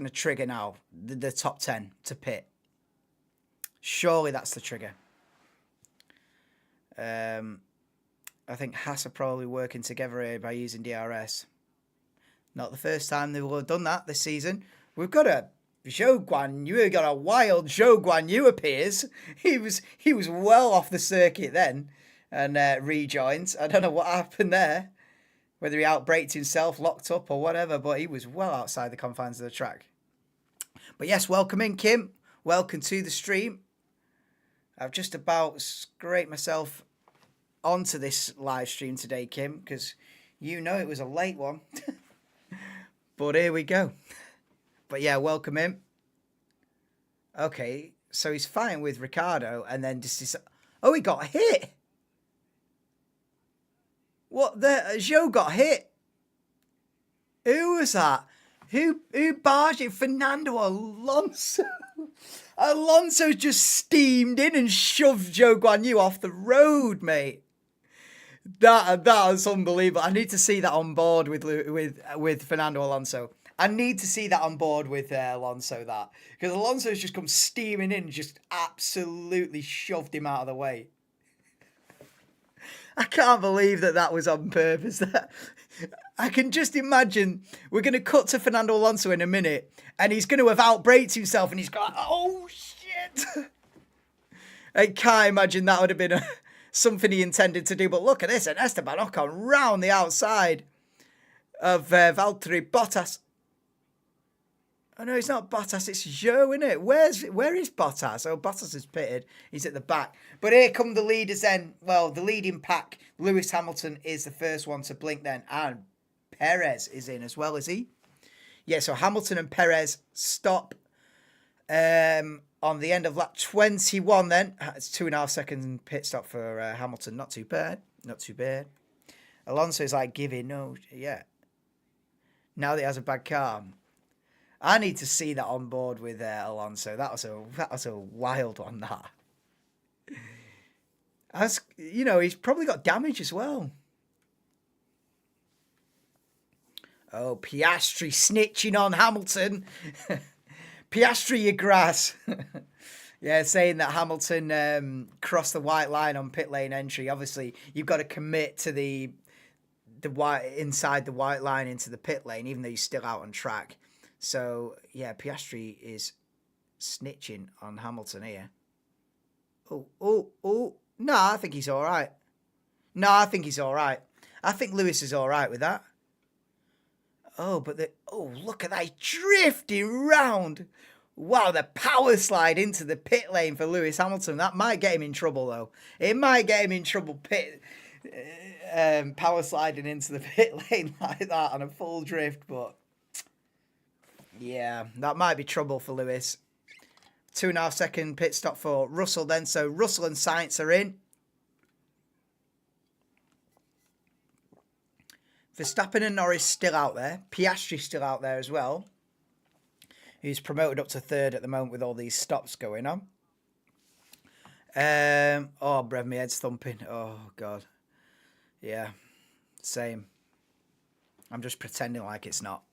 trigger now the top 10 to pit. Surely that's the trigger. I think Haas are probably working together here by using DRS. Not the first time they will have done that this season. We've got a Zhou Guan Yu. Got a wild Zhou Guan Yu appears. He was well off the circuit then. and rejoins. I don't know what happened there, whether he outbraked himself, locked up or whatever, but he was well outside the confines of the track. But yes, welcome in, Kim. Welcome to the stream. I've just about scraped myself onto this live stream today, Kim, because you know it was a late one. But here we go. But yeah, welcome in. Okay, so he's fighting with Ricardo and then just... Oh, he got hit. What the... Joe got hit. Who was that? Who barged it? Fernando Alonso. Alonso just steamed in and shoved Joe Guan Yu off the road, mate. That is unbelievable. I need to see that on board with Fernando Alonso. I need to see that on board with Alonso, that. Because Alonso's just come steaming in and just absolutely shoved him out of the way. I can't believe that was on purpose. I can just imagine we're going to cut to Fernando Alonso in a minute and he's going to have outbraked himself and he's gone, oh, shit. I can't imagine that would have been something he intended to do. But look at this. And Esteban Ocon round the outside of Valtteri Bottas. Oh, no, it's not Bottas. It's Joe, isn't it? Where is Bottas? Oh, Bottas is pitted. He's at the back. But here come the leaders then. Well, the leading pack. Lewis Hamilton is the first one to blink then. And Perez is in as well, is he? Yeah, so Hamilton and Perez stop on the end of lap 21 then. It's 2.5 seconds pit stop for Hamilton. Not too bad. Not too bad. Alonso is like giving no... Yeah. Now that he has a bad car... I need to see that on board with Alonso. That was a wild one, that. He's probably got damage as well. Oh, Piastri snitching on Hamilton. Piastri, your grass. Yeah, saying that Hamilton crossed the white line on pit lane entry. Obviously, you've got to commit to the white inside the white line into the pit lane, even though you're still out on track. So, yeah, Piastri is snitching on Hamilton here. Oh. No, I think he's all right. I think Lewis is all right with that. Oh, but look at that. He's drifting round. Wow, the power slide into the pit lane for Lewis Hamilton. That might get him in trouble, though. It might get him in trouble power sliding into the pit lane like that on a full drift, but... Yeah, that might be trouble for Lewis. 2.5 second pit stop for Russell then. So Russell and Sainz are in. Verstappen and Norris still out there. Piastri still out there as well. Who's promoted up to third at the moment with all these stops going on. Brev, my head's thumping. Oh, God. Yeah, same. I'm just pretending like it's not.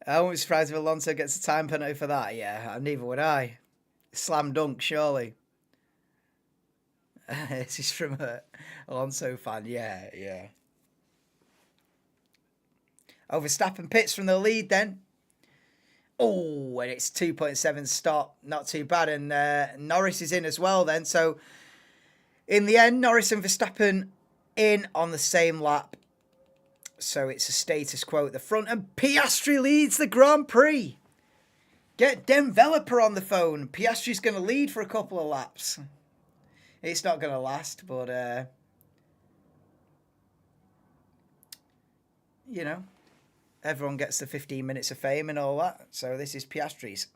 I won't be surprised if Alonso gets a time penalty for that. Yeah, neither would I. Slam dunk, surely. This is from a Alonso fan. Yeah. Oh, Verstappen pits from the lead then. Oh, and it's 2.7 stop. Not too bad. And Norris is in as well then. So, in the end, Norris and Verstappen in on the same lap. So it's a status quo at the front. And Piastri leads the Grand Prix. Get Developer on the phone. Piastri's going to lead for a couple of laps. It's not going to last, but... everyone gets the 15 minutes of fame and all that. So this is Piastri's.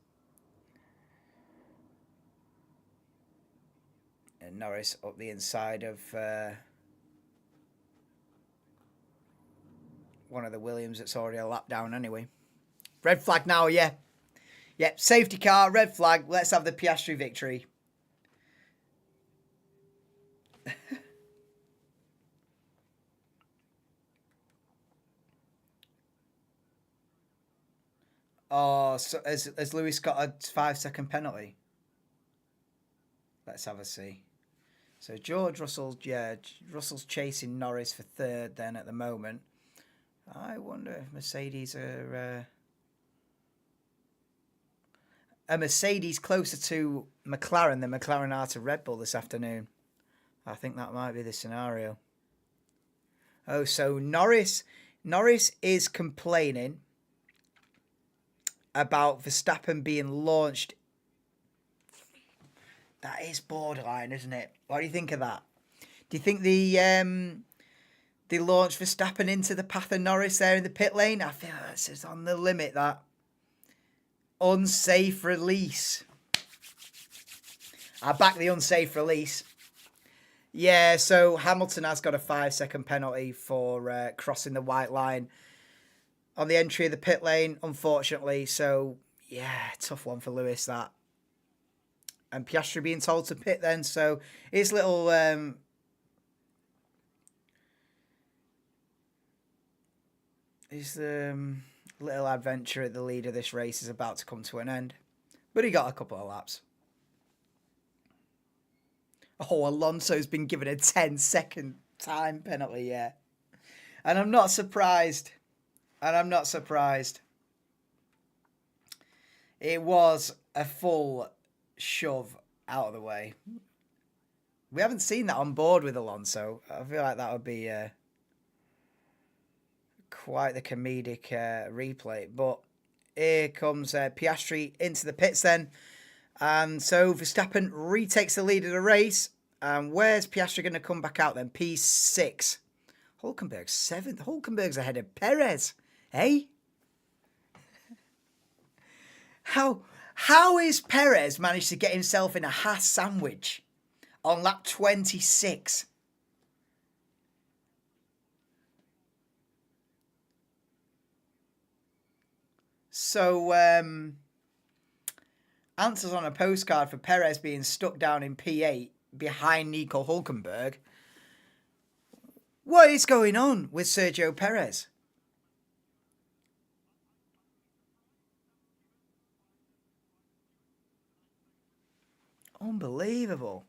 And Norris up the inside of... one of the Williams that's already a lap down anyway. Red flag now, yeah. Yep, safety car, red flag. Let's have the Piastri victory. Oh, so has Lewis got a 5-second penalty? Let's have a see. So George Russell, Russell's chasing Norris for third then at the moment. I wonder if Mercedes are... a Mercedes closer to McLaren than McLaren are to Red Bull this afternoon. I think that might be the scenario. Oh, so Norris is complaining about Verstappen being launched. That is borderline, isn't it? What do you think of that? Do you think they launched Verstappen into the path of Norris there in the pit lane? I feel that's just on the limit, that. Unsafe release. I back the unsafe release. Yeah, so Hamilton has got a 5-second penalty for crossing the white line on the entry of the pit lane, unfortunately. So, yeah, tough one for Lewis, that. And Piastri being told to pit then. So, his little... little adventure at the lead of this race is about to come to an end. But he got a couple of laps. Oh, Alonso's been given a 10-second time penalty, yeah. And I'm not surprised. It was a full shove out of the way. We haven't seen that on board with Alonso. I feel like that would be quite the comedic replay. But here comes Piastri into the pits then. And so Verstappen retakes the lead of the race. And where's Piastri going to come back out then? P6. Hulkenberg's 7th. Hulkenberg's ahead of Perez. Hey? How is Perez managed to get himself in a Haas sandwich on lap 26? So, answers on a postcard for Perez being stuck down in P8 behind Nico Hulkenberg. What is going on with Sergio Perez? Unbelievable.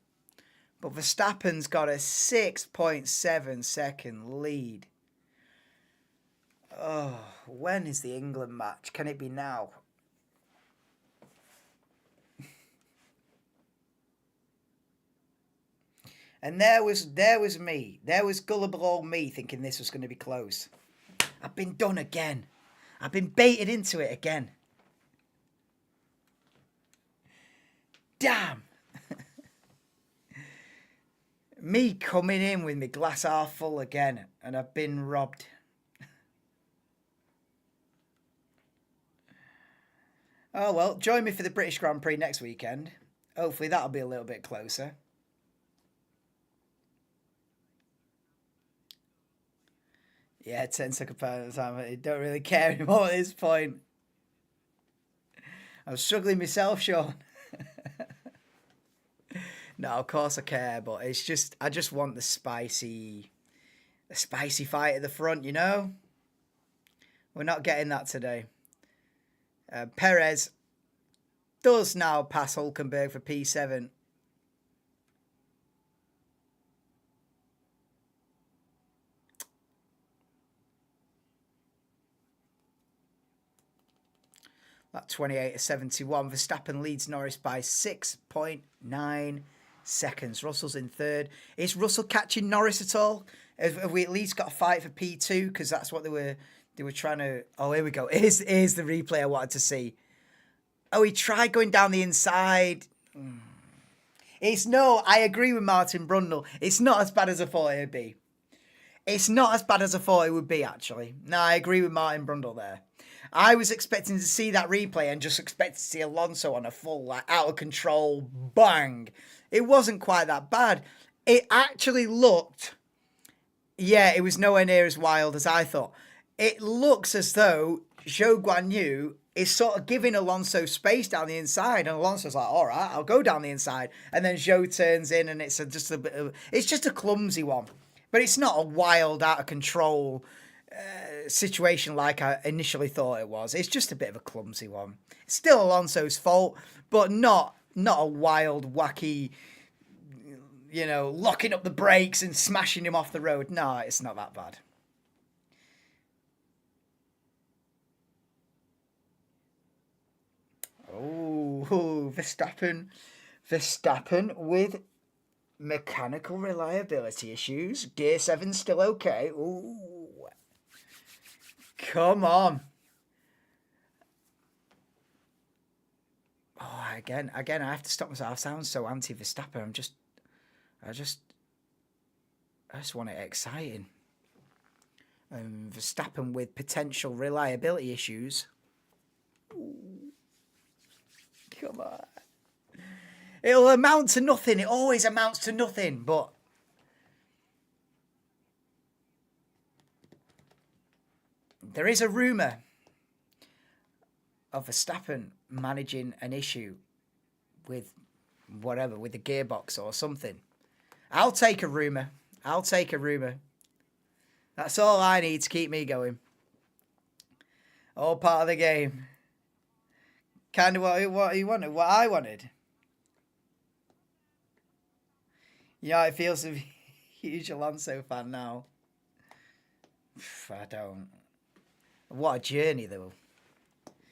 But Verstappen's got a 6.7 second lead. Oh, when is the England match? Can it be now? And there was me. There was gullible old me thinking this was going to be close. I've been done again. I've been baited into it again. Damn. Me coming in with my glass half full again, and I've been robbed. Oh well, join me for the British Grand Prix next weekend. Hopefully that'll be a little bit closer. Yeah, 10-second penalty at the time. I don't really care anymore at this point. I'm struggling myself, Sean. No, of course I care, but it's just I just want the spicy fight at the front, you know? We're not getting that today. Perez does now pass Hulkenberg for P7. That 28-71. Verstappen leads Norris by 6.9 seconds. Russell's in third. Is Russell catching Norris at all? Have we at least got a fight for P2? Because that's what they were trying to... Oh, here we go. Here's the replay I wanted to see. Oh, he tried going down the inside. I agree with Martin Brundle. It's not as bad as I thought it would be. It's not as bad as I thought it would be, actually. No, I agree with Martin Brundle there. I was expecting to see that replay and just expect to see Alonso on a full, like, out of control bang. It wasn't quite that bad. It actually looked... Yeah, it was nowhere near as wild as I thought. It looks as though Zhou Guanyu is sort of giving Alonso space down the inside, and Alonso's like, all right, I'll go down the inside. And then Zhou turns in, and it's just a clumsy one. But it's not a wild, out of control situation like I initially thought it was. It's just a bit of a clumsy one. It's still Alonso's fault, but not a wild, wacky, locking up the brakes and smashing him off the road. No, it's not that bad. Oh, Ooh, Verstappen with mechanical reliability issues. Gear 7 still okay. Ooh. Come on. Oh, again, I have to stop myself. I sound so anti-Verstappen. I just want it exciting. Verstappen with potential reliability issues. Ooh. Come on. It'll amount to nothing. It always amounts to nothing, but there is a rumour of Verstappen managing an issue with whatever, with the gearbox or something. I'll take a rumour. That's all I need to keep me going. All part of the game. Kind of what you wanted, what I wanted. Yeah, it feels to be a huge Alonso fan now. I don't. What a journey, though.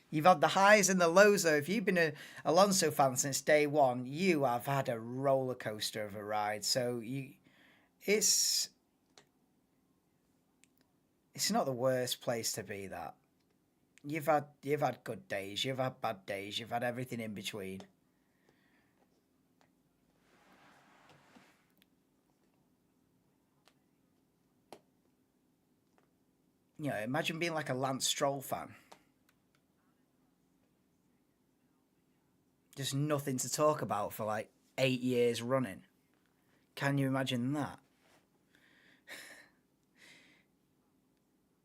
You've had the highs and the lows, though. If you've been an Alonso fan since day one, you have had a roller coaster of a ride. So it's not the worst place to be. That you've had good days, you've had bad days, you've had everything in between. You know, imagine being like a Lance Stroll fan. Just nothing to talk about for like 8 years running. Can you imagine that?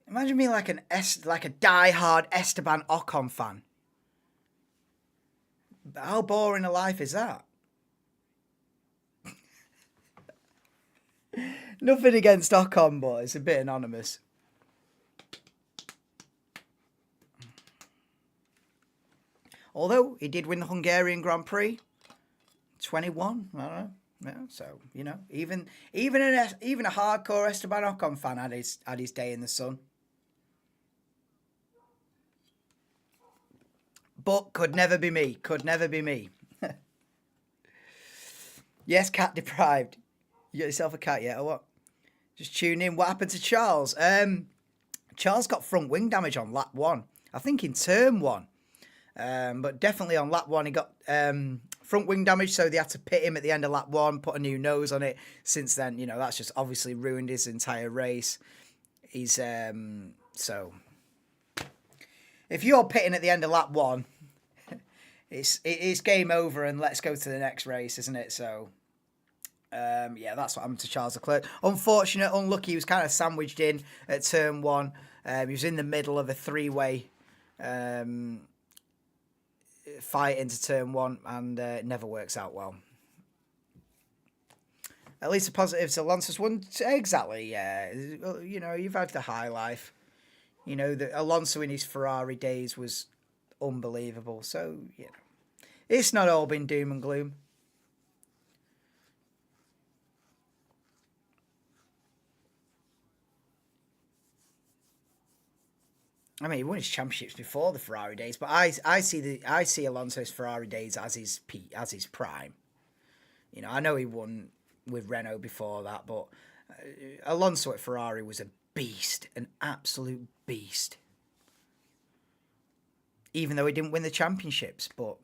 Imagine being like like a die-hard Esteban Ocon fan. How boring a life is that? Nothing against Ocon, but it's a bit anonymous. Although he did win the Hungarian Grand Prix, 21. I don't know. Yeah, so you know, even a hardcore Esteban Ocon fan had his day in the sun. But could never be me. Yes, cat deprived. You got yourself a cat yet, or what? Just tune in. What happened to Charles? Charles got front wing damage on lap 1. I think in turn 1. But definitely on lap 1 he got front wing damage, so they had to pit him at the end of lap 1, put a new nose on it. Since then, you know, that's just obviously ruined his entire race. He's so if you're pitting at the end of lap 1, it's game over and let's go to the next race, isn't it? So yeah, that's what happened to Charles Leclerc. Unfortunate, unlucky. He was kind of sandwiched in at turn 1. He was in the middle of a 3-way fight into turn 1, and it never works out well. At least the positives, Alonso's won. Exactly, yeah. You know, you've had the high life. You know, that Alonso in his Ferrari days was unbelievable. So, you know, it's not all been doom and gloom. I mean, he won his championships before the Ferrari days, but I see Alonso's Ferrari days as his peak, as his prime. You know, I know he won with Renault before that, but Alonso at Ferrari was a beast, an absolute beast. Even though he didn't win the championships, but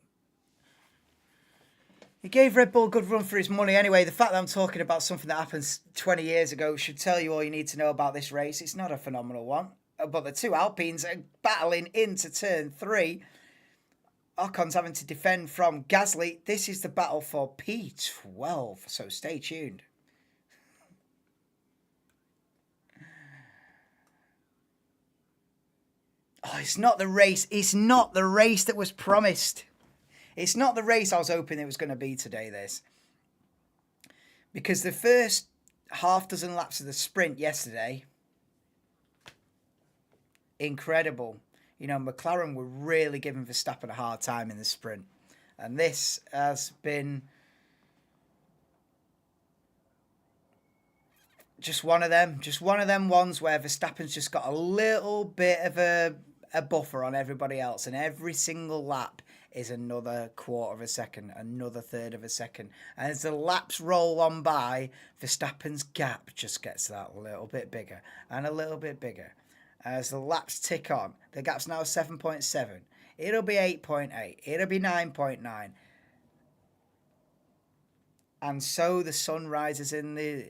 he gave Red Bull a good run for his money. Anyway, the fact that I'm talking about something that happened 20 years ago should tell you all you need to know about this race. It's not a phenomenal one. But the two Alpines are battling into turn 3. Ocon's having to defend from Gasly. This is the battle for P12, so stay tuned. Oh, it's not the race. It's not the race that was promised. It's not the race I was hoping it was going to be today, this. Because the first half dozen laps of the sprint yesterday, incredible. You know, McLaren were really giving Verstappen a hard time in the sprint. And this has been just one of them ones where Verstappen's just got a little bit of a buffer on everybody else. And every single lap, is another quarter of a second, another third of a second. And as the laps roll on by, Verstappen's gap just gets that little bit bigger and a little bit bigger. As the laps tick on, the gap's now 7.7. It'll be 8.8. It'll be 9.9. And so the sun rises in the...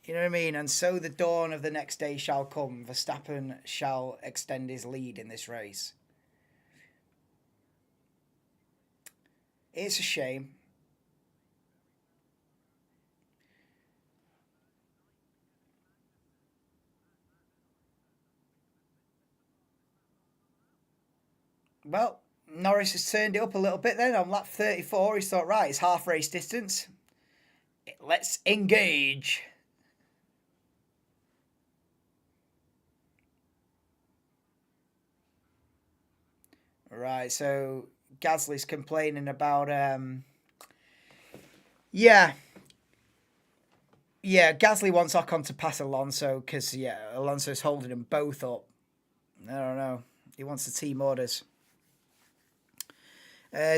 You know what I mean? And so the dawn of the next day shall come. Verstappen shall extend his lead in this race. It's a shame. Well, Norris has turned it up a little bit then on lap 34. He thought, right, it's half race distance. Let's engage. Right, so Gasly's complaining about yeah, Gasly wants Ocon to pass Alonso because Alonso's holding them both up. I don't know. He wants the team orders.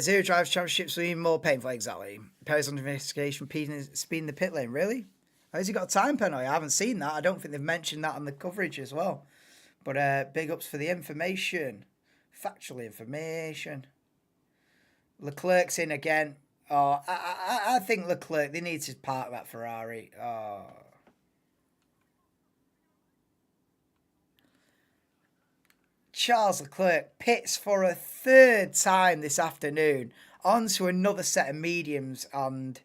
Zero Drivers Championships were even more painful, exactly. Perez on investigation, speeding the pit lane, really? Has he got a time penalty? I haven't seen that. I don't think they've mentioned that on the coverage as well. But big ups for the information. Factual information. Leclerc's in again. Oh, I think Leclerc, they need to park that Ferrari. Oh. Charles Leclerc pits for a third time this afternoon onto another set of mediums, and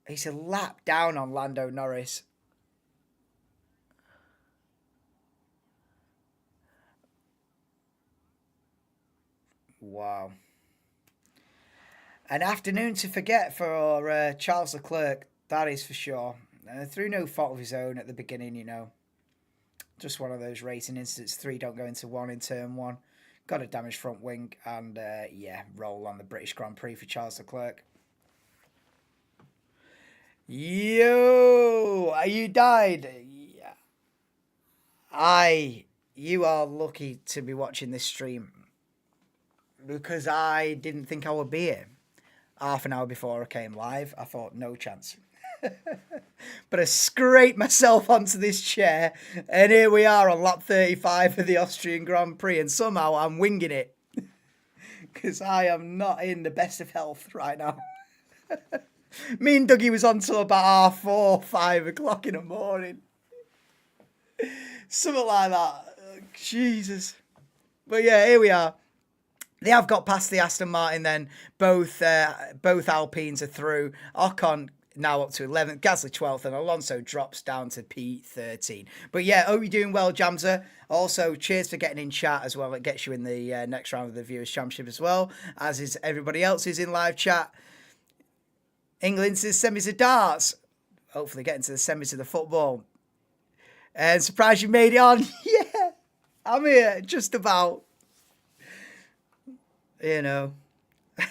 he's a lap down on Lando Norris. Wow. An afternoon to forget for Charles Leclerc, that is for sure. Through no fault of his own at the beginning, you know. Just one of those racing incidents. 3 don't go into 1 in turn 1. Got a damaged front wing and, roll on the British Grand Prix for Charles Leclerc. Yo! You died! You are lucky to be watching this stream. Because I didn't think I would be here. Half an hour before I came live, I thought, no chance. But I scraped myself onto this chair, and here we are on lap 35 of the Austrian Grand Prix, and somehow I'm winging it. Because I am not in the best of health right now. Me and Dougie was on till about 4:30, 5 o'clock in the morning. Something like that. Jesus. But yeah, here we are. They have got past the Aston Martin then. Both Alpines are through. Ocon now up to 11th. Gasly 12th. And Alonso drops down to P13. But yeah, hope you're doing well, Jamza. Also, cheers for getting in chat as well. It gets you in the next round of the Viewers' Championship as well. As is everybody else who's in live chat. England's the semis of darts. Hopefully getting to the semis of the football. And surprised you made it on. Yeah, I'm here. Just about. You know, I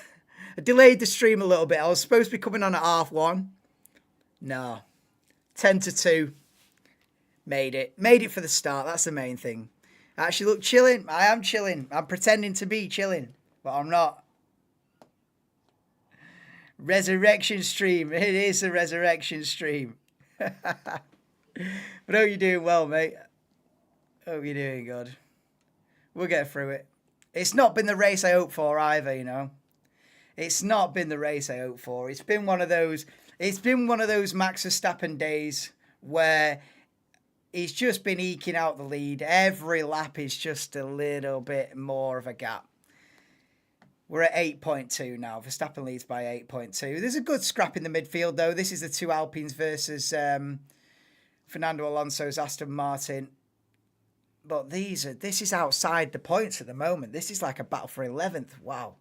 delayed the stream a little bit. I was supposed to be coming on at 1:30. No. 1:50. Made it. Made it for the start. That's the main thing. I actually look chilling. I am chilling. I'm pretending to be chilling, but I'm not. Resurrection stream. It is a resurrection stream. But hope you're doing well, mate. Hope you're doing good. We'll get through it. It's not been the race I hoped for either, you know. It's not been the race I hoped for. It's been one of those Max Verstappen days where he's just been eking out the lead. Every lap is just a little bit more of a gap. We're at 8.2 now. Verstappen leads by 8.2. There's a good scrap in the midfield, though. This is the 2 Alpines versus Fernando Alonso's Aston Martin. But this is outside the points at the moment. This is like a battle for 11th. Wow.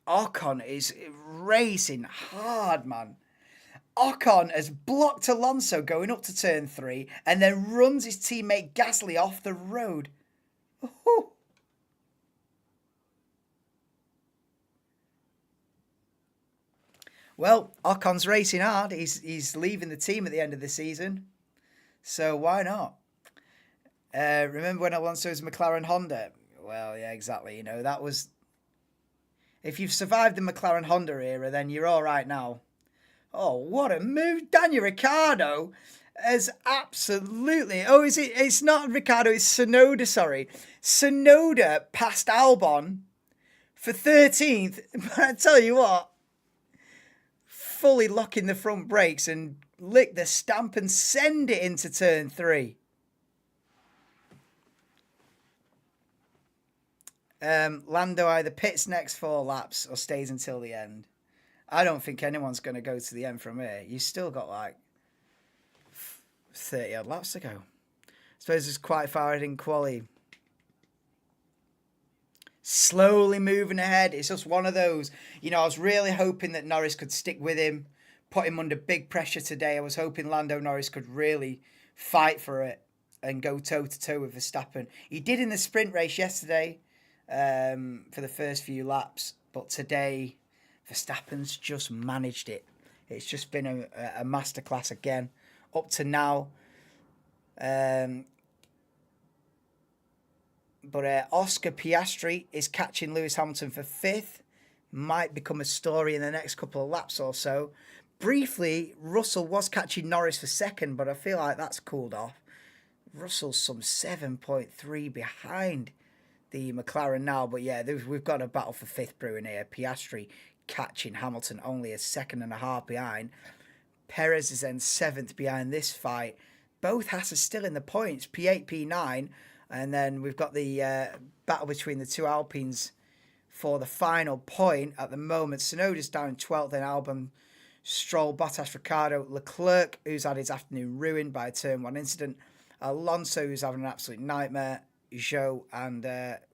Ocon is racing hard, man. Ocon has blocked Alonso going up to turn 3 and then runs his teammate Gasly off the road. Ooh. Well, Ocon's racing hard. He's leaving the team at the end of the season. So why not? Remember when Alonso's McLaren Honda? Well, yeah, exactly. You know, that was... If you've survived the McLaren Honda era, then you're all right now. Oh, what a move. Daniel Ricciardo has absolutely... Oh, is it? It's not Ricciardo, it's Tsunoda, sorry. Tsunoda passed Albon for 13th. But I tell you what, fully locking the front brakes and lick the stamp and send it into turn 3. Lando either pits next 4 laps or stays until the end. I don't think anyone's going to go to the end from here. You've still got like 30 odd laps to go. I suppose it's quite far ahead in quali. Slowly moving ahead. It's just one of those. You know, I was really hoping that Norris could stick with him, put him under big pressure today. I was hoping Lando Norris could really fight for it and go toe-to-toe with Verstappen. He did in the sprint race yesterday for the first few laps, but today Verstappen's just managed it. It's just been a masterclass again up to now. But Oscar Piastri is catching Lewis Hamilton for 5th. Might become a story in the next couple of laps or so. Briefly, Russell was catching Norris for 2nd, but I feel like that's cooled off. Russell's some 7.3 behind the McLaren now. But yeah, we've got a battle for 5th brewing here. Piastri catching Hamilton only a 2.5 behind. Perez is then 7th behind this fight. Both Haas are still in the points, P8, P9. And then we've got the battle between the two Alpines for the final point. At the moment, Tsunoda's down in 12th, then Albon, Stroll, Bottas, Ricciardo, Leclerc, who's had his afternoon ruined by a turn 1 incident, Alonso, who's having an absolute nightmare, Zhou, and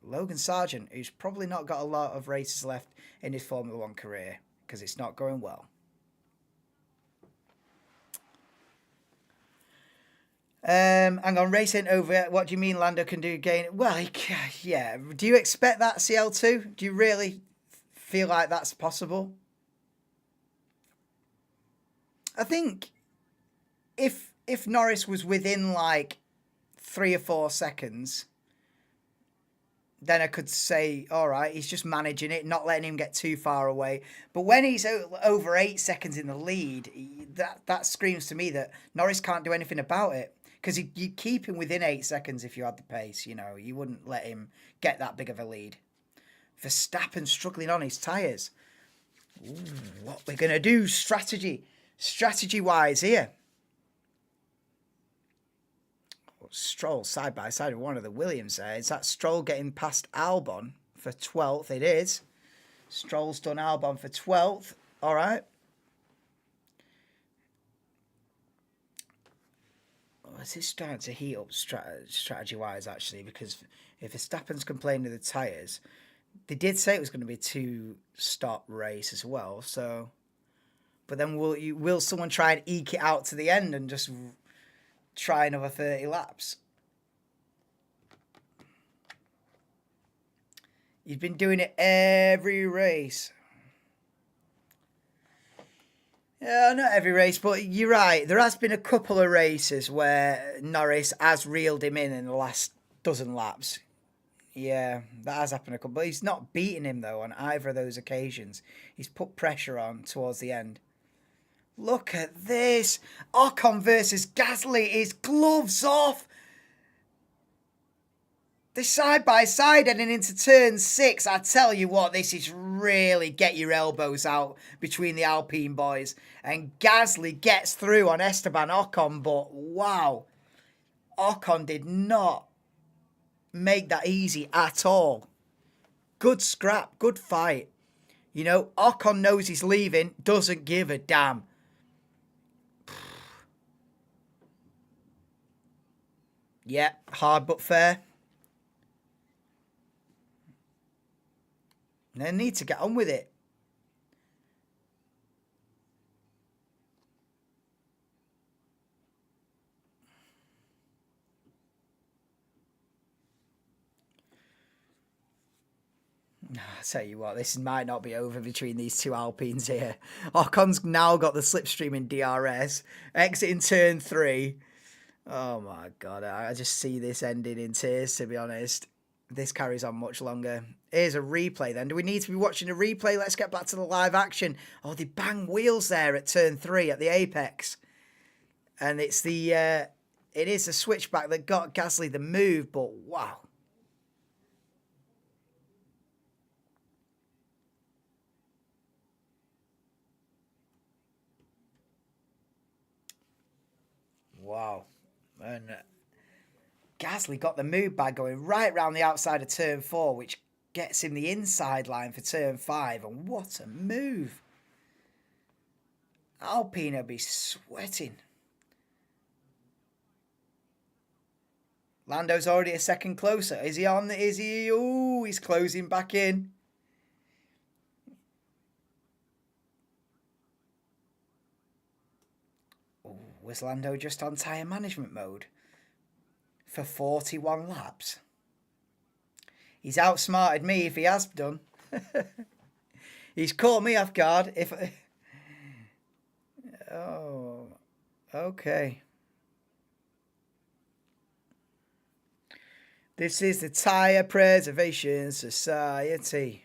Logan Sargent, who's probably not got a lot of races left in his Formula 1 career because it's not going well. Hang on, racing over. What do you mean Lando can do again? Well, yeah. Do you expect that, CL2? Do you really feel like that's possible? I think if Norris was within like 3 or 4 seconds, then I could say, all right, he's just managing it, not letting him get too far away. But when he's over 8 seconds in the lead, that screams to me that Norris can't do anything about it. Because you keep him within 8 seconds if you had the pace, you know. You wouldn't let him get that big of a lead. Verstappen struggling on his tyres. What we're going to do, strategy-wise here. Stroll side by side with one of the Williams there. Is that Stroll getting past Albon for 12th? It is. Stroll's done Albon for 12th. All right. This is starting to heat up strategy-wise, actually, because if Verstappen's complaining of the tyres, they did say it was going to be a 2-stop race as well. So, but then will someone try and eke it out to the end and just try another 30 laps? You've been doing it every race. Yeah, not every race, but you're right. There has been a couple of races where Norris has reeled him in the last dozen laps. Yeah, that has happened a couple. But he's not beaten him, though, on either of those occasions. He's put pressure on towards the end. Look at this. Ocon versus Gasly. His gloves off. They're side by side heading into turn 6. I tell you what, this is really get your elbows out between the Alpine boys. And Gasly gets through on Esteban Ocon, but wow. Ocon did not make that easy at all. Good scrap, good fight. You know, Ocon knows he's leaving, doesn't give a damn. Yeah, hard but fair. They need to get on with it. I tell you what, this might not be over between these two Alpines here. Ocon's now got the slipstream in DRS, exiting turn 3. Oh my God, I just see this ending in tears, to be honest. This carries on much longer. Here's a replay then. Do we need to be watching a replay? Let's get back to the live action. Oh, they bang wheels there at turn 3 at the apex. And it's the, it is the switchback that got Gasly the move, but wow. Wow. And Gasly got the move by going right round the outside of turn 4, which gets him the inside line for turn 5. And what a move. Alpine will be sweating. Lando's already a second closer. Is he on? Is he? Ooh, he's closing back in. Ooh, was Lando just on tyre management mode for 41 laps? He's outsmarted me if he has done. He's caught me off guard. Oh, okay. This is the Tyre Preservation Society.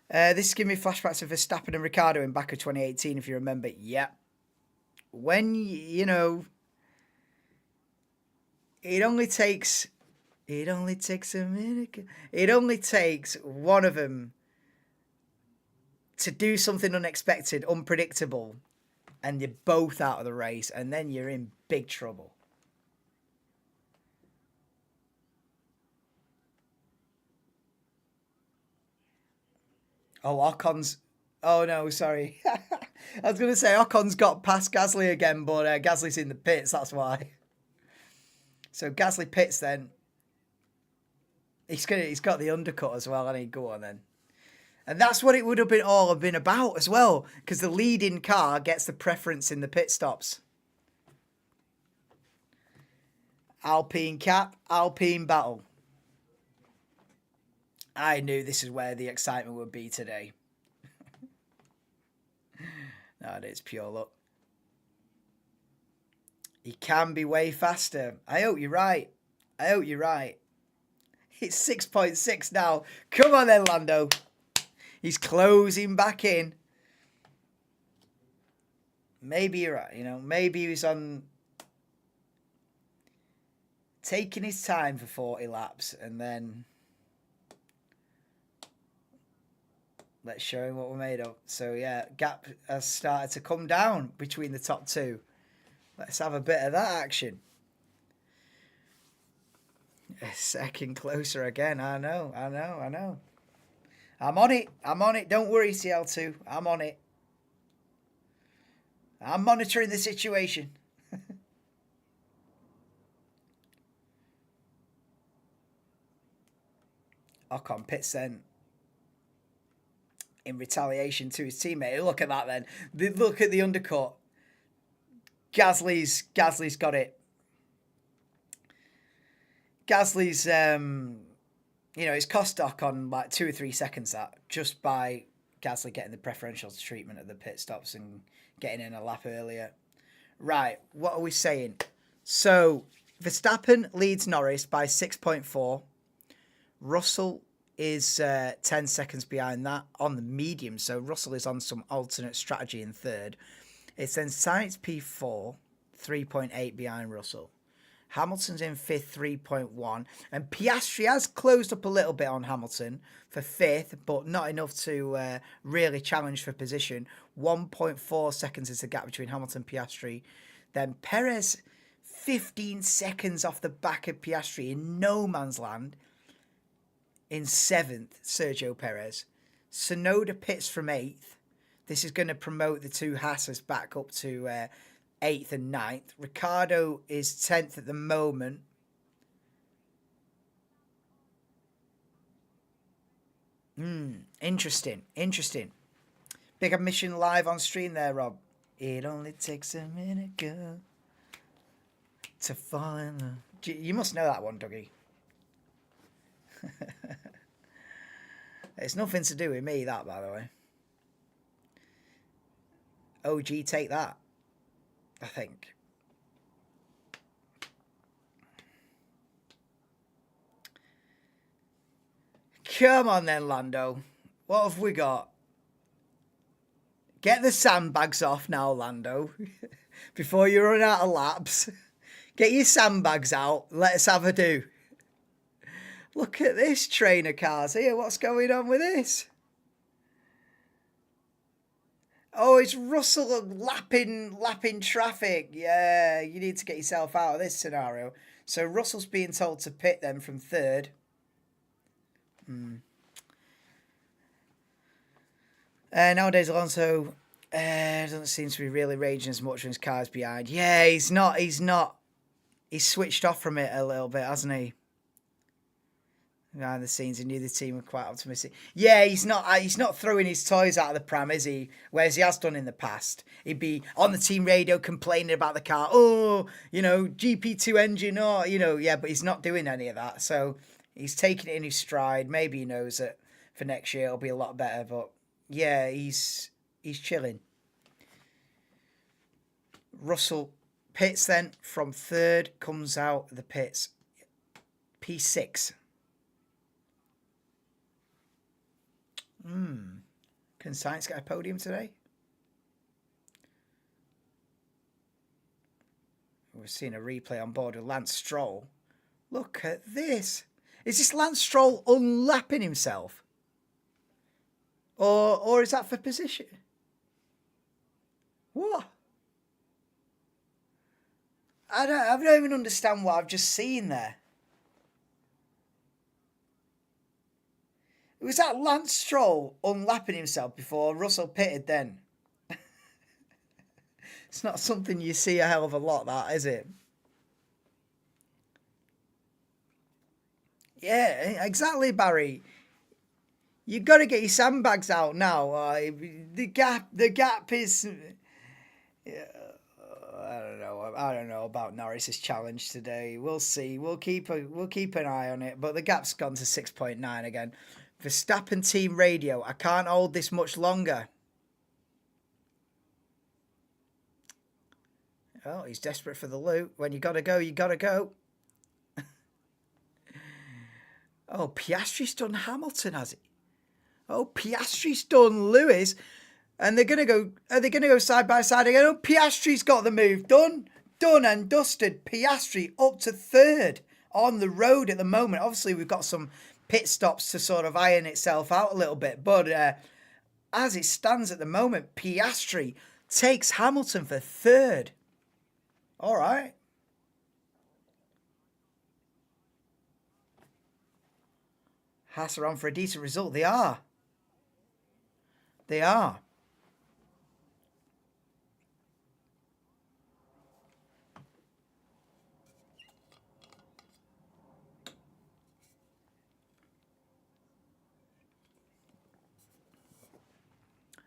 This is giving me flashbacks of Verstappen and Ricciardo in back of 2018, if you remember. Yep. When, you know, it only takes a minute. It only takes one of them to do something unexpected, unpredictable, and you're both out of the race, and then you're in big trouble. Oh, Ocon's... Oh, no, sorry. I was going to say Ocon's got past Gasly again, but Gasly's in the pits, that's why. So Gasly pits then. He's got the undercut as well, and he go on then. And that's what it would have been about as well, because the leading car gets the preference in the pit stops. Alpine cap, Alpine battle. I knew this is where the excitement would be today. No, it's pure luck. He can be way faster. I hope you're right. I hope you're right. It's 6.6 now. Come on then, Lando. He's closing back in. Maybe you're right, you know. Maybe he was on... taking his time for 40 laps and then... let's show him what we're made of. So, yeah, gap has started to come down between the top two. Let's have a bit of that action. A second closer again. I know. I'm on it. Don't worry, CL2. I'm on it. I'm monitoring the situation. Ocon pits then in retaliation to his teammate. Look at that then. Look at the undercut. Gasly's got it. Gasly's, you know, it's cost Ocon like 2 or 3 seconds that just by Gasly getting the preferential treatment at the pit stops and getting in a lap earlier. Right, what are we saying? So, Verstappen leads Norris by 6.4. Russell is 10 seconds behind that on the medium. So, Russell is on some alternate strategy in third. It's then Sainz P4, 3.8 behind Russell. Hamilton's in fifth, 3.1. And Piastri has closed up a little bit on Hamilton for fifth, but not enough to really challenge for position. 1.4 seconds is the gap between Hamilton and Piastri. Then Perez, 15 seconds off the back of Piastri in no man's land. In seventh, Sergio Perez. Tsunoda pits from eighth. This is going to promote the two Haasers back up to 8th and 9th. Ricciardo is 10th at the moment. Interesting. Big admission live on stream there, Rob. It only takes a minute, girl, to fall in love. You must know that one, Dougie. It's nothing to do with me, that, by the way. OG, take that, I think. Come on then, Lando. What have we got? Get the sandbags off now, Lando. Before you run out of laps. Get your sandbags out. Let us have a do. Look at this trainer cars here. What's going on with this? Oh, it's Russell lapping traffic. Yeah, you need to get yourself out of this scenario. So Russell's being told to pit them from third. Nowadays, Alonso doesn't seem to be really raging as much when his car's behind. Yeah, he's not. He's switched off from it a little bit, hasn't he? Behind the scenes, he knew the team were quite optimistic. Yeah, he's not throwing his toys out of the pram, is he? Whereas he has done in the past. He'd be on the team radio complaining about the car. Oh, GP2 engine, yeah, but he's not doing any of that. So he's taking it in his stride. Maybe he knows that for next year it'll be a lot better. But yeah, he's chilling. Russell pits then from third, comes out the pits. P6. Can Sainz get a podium today? We're seeing a replay on board with Lance Stroll. Look at this. Is this Lance Stroll unlapping himself? Or is that for position? What? I don't even understand what I've just seen there. Was that Lance Stroll unlapping himself before Russell pitted then? It's not something you see a hell of a lot, that, is it? Yeah, exactly, Barry. You've got to get your sandbags out now. The gap is... I don't know about Norris's challenge today. We'll see. We'll keep an eye on it. But the gap's gone to 6.9 again. Verstappen team radio. I can't hold this much longer. Oh, he's desperate for the loot. When you gotta go, you gotta go. Oh, Piastri's done Hamilton, has he? Oh, Piastri's done Lewis. And they're gonna go. Are they gonna go side by side again? Oh, Piastri's got the move done and dusted. Piastri up to third on the road at the moment. Obviously, we've got some pit stops to sort of iron itself out a little bit, but as it stands at the moment, Piastri takes Hamilton for third. All right. Haas are on for a decent result. They are.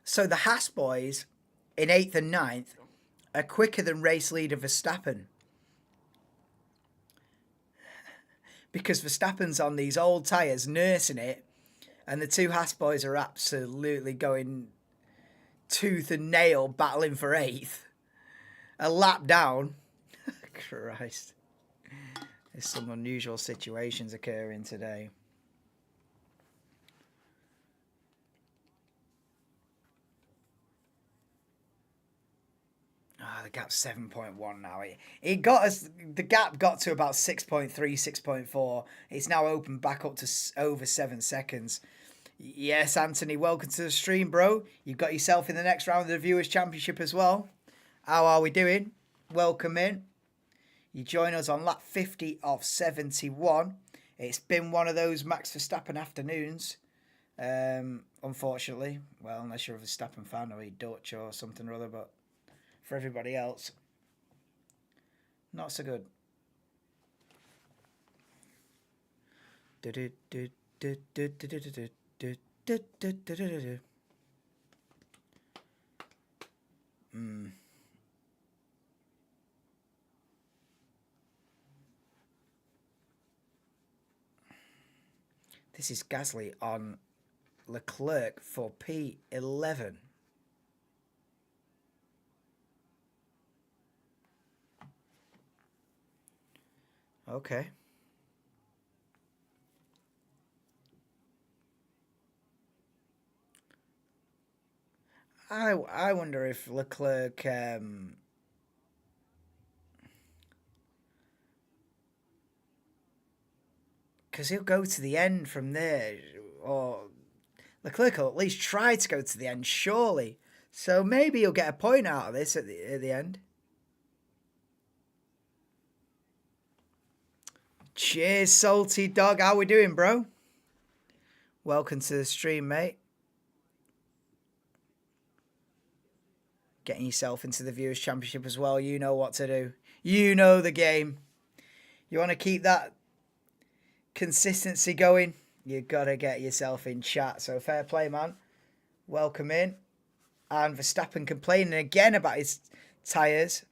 So the Haas boys in 8th and 9th are quicker than race leader Verstappen. Because Verstappen's on these old tyres nursing it, and the two Haas boys are absolutely going tooth and nail battling for 8th. A lap down. Christ. There's some unusual situations occurring today. Oh, the gap's 7.1 now. The gap got to about 6.3, 6.4. It's now opened back up to over 7 seconds. Yes, Anthony, welcome to the stream, bro. You've got yourself in the next round of the Viewers' Championship as well. How are we doing? Welcome in. You join us on lap 50 of 71. It's been one of those Max Verstappen afternoons, unfortunately. Well, unless you're a Verstappen fan or you're Dutch or something or other, but for everybody else, not so good. This is Gasly on Leclerc for P11. Okay. I wonder if Leclerc because he'll go to the end from there, or Leclerc will at least try to go to the end, surely. So maybe he'll get a point out of this at the end. Cheers, Salty Dog. How we doing, bro? Welcome to the stream, mate. Getting yourself into the Viewers' Championship as well. You know what to do. You know the game. You want to keep that consistency going, you got to get yourself in chat. So fair play, man. Welcome in. And Verstappen complaining again about his tyres.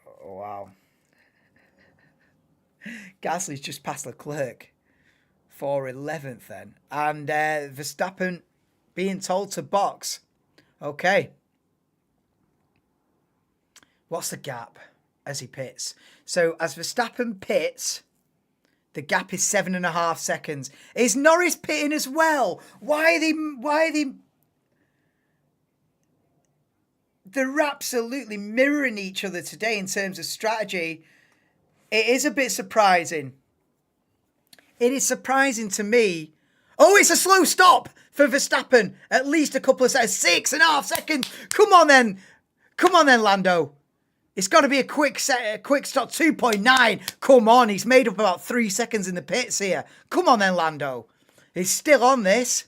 Oh, wow. Gasly's just passed Leclerc for 11th then. And Verstappen being told to box. Okay. What's the gap as he pits? So as Verstappen pits, the gap is 7.5 seconds. Is Norris pitting as well? Why are they... They're absolutely mirroring each other today in terms of strategy. It is a bit surprising. It is surprising to me. Oh, it's a slow stop for Verstappen. At least a couple of seconds. 6.5 seconds. Come on then. Come on then, Lando. It's got to be a quick stop. 2.9. Come on. He's made up about 3 seconds in the pits here. Come on then, Lando. He's still on this.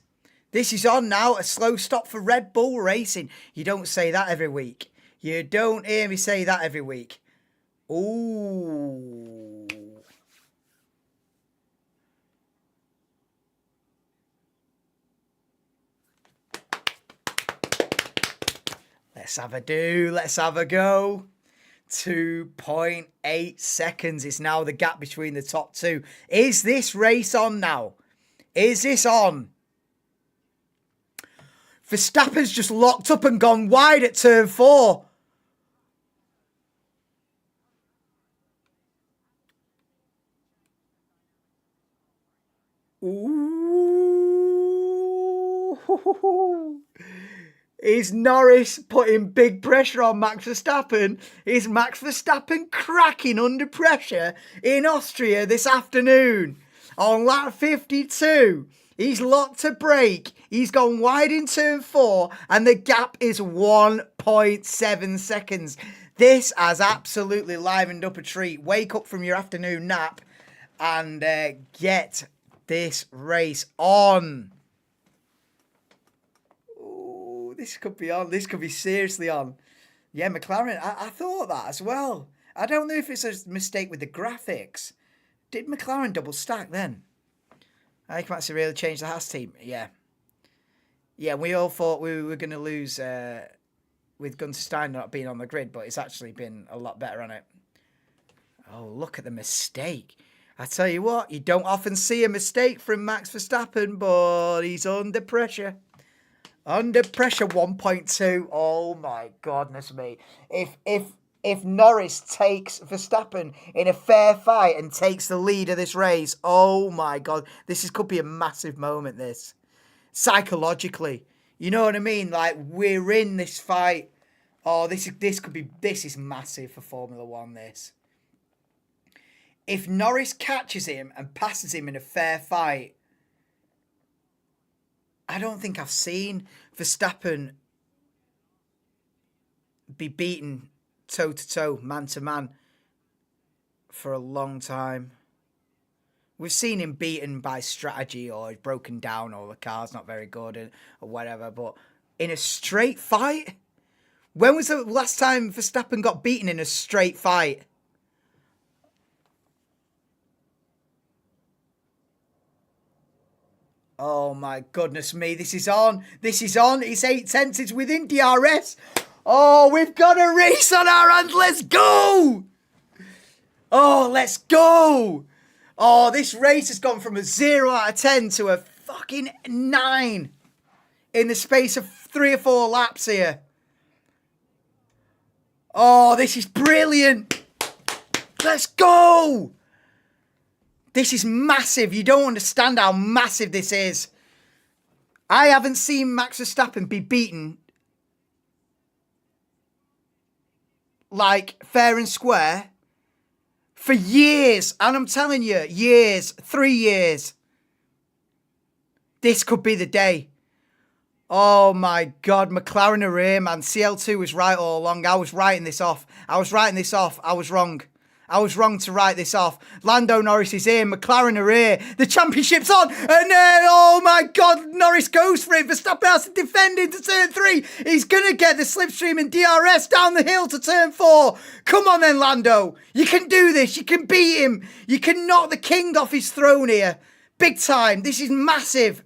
This is on now. A slow stop for Red Bull Racing. You don't say that every week. You don't hear me say that every week. Ooh. Let's have a do. Let's have a go. 2.8 seconds is now the gap between the top two. Is this race on now? Is this on? Verstappen's just locked up and gone wide at turn 4. Ooh. Is Norris putting big pressure on Max Verstappen? Is Max Verstappen cracking under pressure in Austria this afternoon? On lap 52, he's locked to brake. He's gone wide in turn 4, and the gap is 1.7 seconds. This has absolutely livened up a treat. Wake up from your afternoon nap and get this race on. This could be on. This could be seriously on. Yeah, McLaren. I thought that as well. I don't know if it's a mistake with the graphics. Did McLaren double stack then? I can actually really change the Haas team. Yeah. Yeah, we all thought we were going to lose with Gunter Steiner not being on the grid, but it's actually been a lot better on it. Oh, look at the mistake. I tell you what, you don't often see a mistake from Max Verstappen, but he's under pressure. Under pressure, 1.2. Oh my goodness me! If Norris takes Verstappen in a fair fight and takes the lead of this race, oh my god, could be a massive moment. This psychologically, you know what I mean? Like, we're in this fight. Oh, this is massive for Formula One. This, if Norris catches him and passes him in a fair fight. I don't think I've seen Verstappen be beaten toe-to-toe, man-to-man for a long time. We've seen him beaten by strategy, or he's broken down, or the car's not very good, or whatever. But in a straight fight? When was the last time Verstappen got beaten in a straight fight? Oh my goodness me, this is on. This is on. It's 8 tenths. It's within DRS. Oh, we've got a race on our hands. Let's go. Oh, let's go. Oh, this race has gone from a 0 out of 10 to a fucking 9 in the space of 3 or 4 laps here. Oh, this is brilliant. Let's go. This is massive. You don't understand how massive this is. I haven't seen Max Verstappen be beaten like fair and square for years. And I'm telling you, years, 3 years. This could be the day. Oh my God, McLaren are here, man. CL2 was right all along. I was writing this off. I was wrong. I was wrong to write this off. Lando Norris is here. McLaren are here. The championship's on. And then, oh my God, Norris goes for it. Verstappen has to defend into turn 3. He's going to get the slipstream and DRS down the hill to turn 4. Come on then, Lando. You can do this. You can beat him. You can knock the king off his throne here. Big time. This is massive.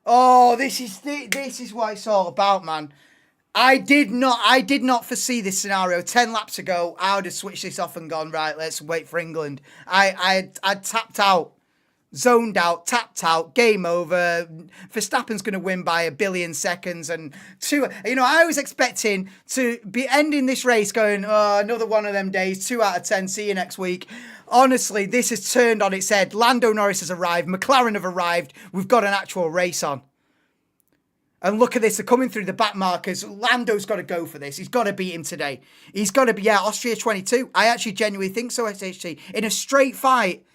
Oh, this is what it's all about, man. I did not foresee this scenario. 10 laps ago, I would have switched this off and gone, right, let's wait for England. I'd tapped out, zoned out, tapped out, game over. Verstappen's going to win by 1 billion seconds. And I was expecting to be ending this race going, oh, another one of them days, 2 out of 10, see you next week. Honestly, this has turned on its head. Lando Norris has arrived. McLaren have arrived. We've got an actual race on. And look at this. They're coming through the back markers. Lando's got to go for this. He's got to beat him today. He's got to be, Austria 22. I actually genuinely think so, SHT. In a straight fight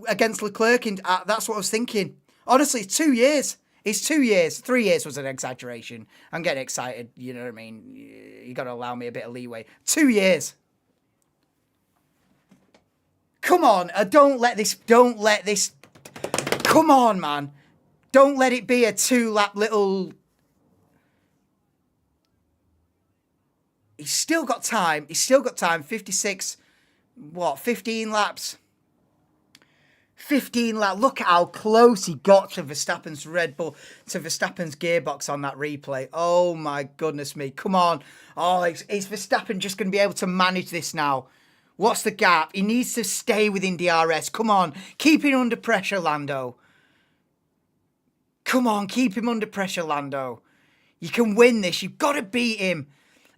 against Leclerc, that's what I was thinking. Honestly, it's 2 years. It's 2 years. 3 years was an exaggeration. I'm getting excited. You know what I mean? You got to allow me a bit of leeway. 2 years. Come on. Don't let this. Come on, man. Don't let it be a 2-lap little... He's still got time. 56, 15 laps? 15 laps. Look at how close he got to Verstappen's Red Bull, to Verstappen's gearbox on that replay. Oh, my goodness me. Come on. Oh, is Verstappen just going to be able to manage this now? What's the gap? He needs to stay within DRS. Come on. Keep him under pressure, Lando. Come on, keep him under pressure, Lando. You can win this. You've got to beat him.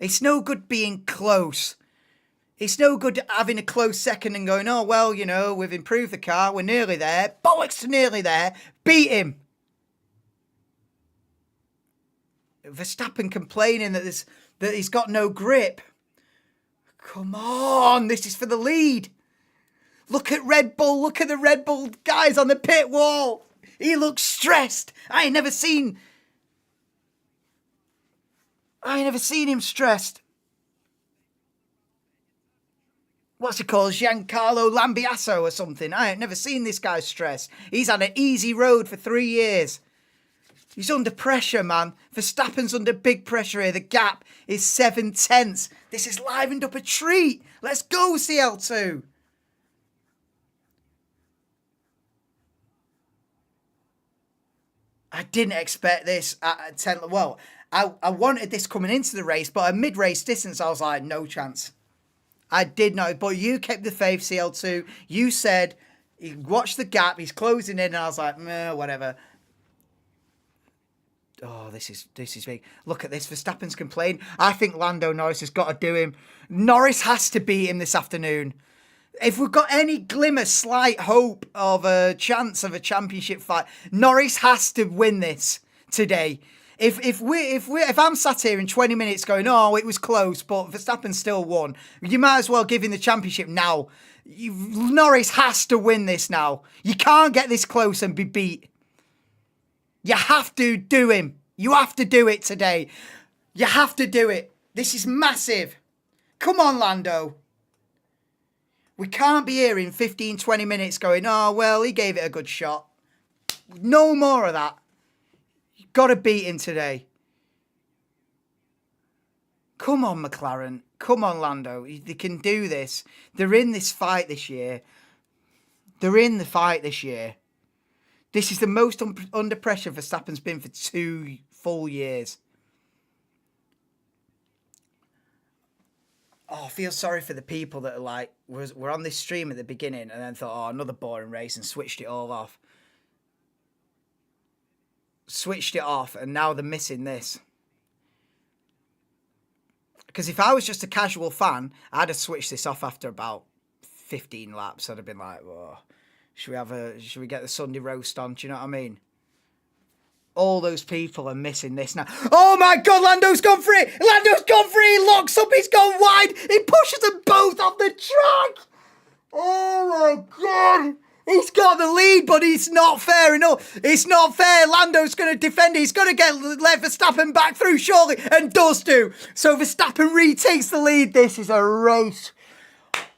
It's no good being close. It's no good having a close second and going, oh, well, we've improved the car. We're nearly there. Bollocks to nearly there. Beat him. Verstappen complaining that he's got no grip. Come on. This is for the lead. Look at Red Bull. Look at the Red Bull guys on the pit wall. He looks stressed. I ain't never seen him stressed. What's he called? Giancarlo Lambiasso or something. I ain't never seen this guy stressed. He's had an easy road for 3 years. He's under pressure, man. Verstappen's under big pressure here. The gap is 7/10. This is livened up a treat. Let's go, CL2. I didn't expect this at 10. Well, I wanted this coming into the race, but at mid-race distance, I was like, no chance. I did not. But you kept the faith, CL2. You said, watch the gap. He's closing in. And I was like, meh, whatever. Oh, this is big. Look at this. Verstappen's complaining. I think Lando Norris has got to do him. Norris has to beat him this afternoon. If we've got any glimmer, slight hope of a chance of a championship fight, Norris has to win this today. If I'm sat here in 20 minutes going, oh, it was close, but Verstappen still won, you might as well give him the championship now. Norris has to win this now. You can't get this close and be beat. You have to do him. You have to do it today. You have to do it. This is massive. Come on, Lando. We can't be here in 15, 20 minutes going, oh, well, he gave it a good shot. No more of that. You've got to beat him today. Come on, McLaren. Come on, Lando. They can do this. They're in this fight this year. This is the most under pressure Verstappen's been for 2 full years. I feel sorry for the people that are like, were on this stream at the beginning and then thought, oh, another boring race, and switched it all off. Switched it off, and now they're missing this. Because if I was just a casual fan, I'd have switched this off after about 15 laps. I'd have been like, oh, should we get the Sunday roast on? Do you know what I mean? All those people are missing this now. Oh my God, Lando's gone for it! Lando's gone for it! He locks up, he's gone wide! He pushes them both off the track! Oh my God! He's got the lead, but it's not fair enough. It's not fair. Lando's going to defend it. He's going to let Verstappen back through shortly, and does do. So Verstappen retakes the lead. This is a race.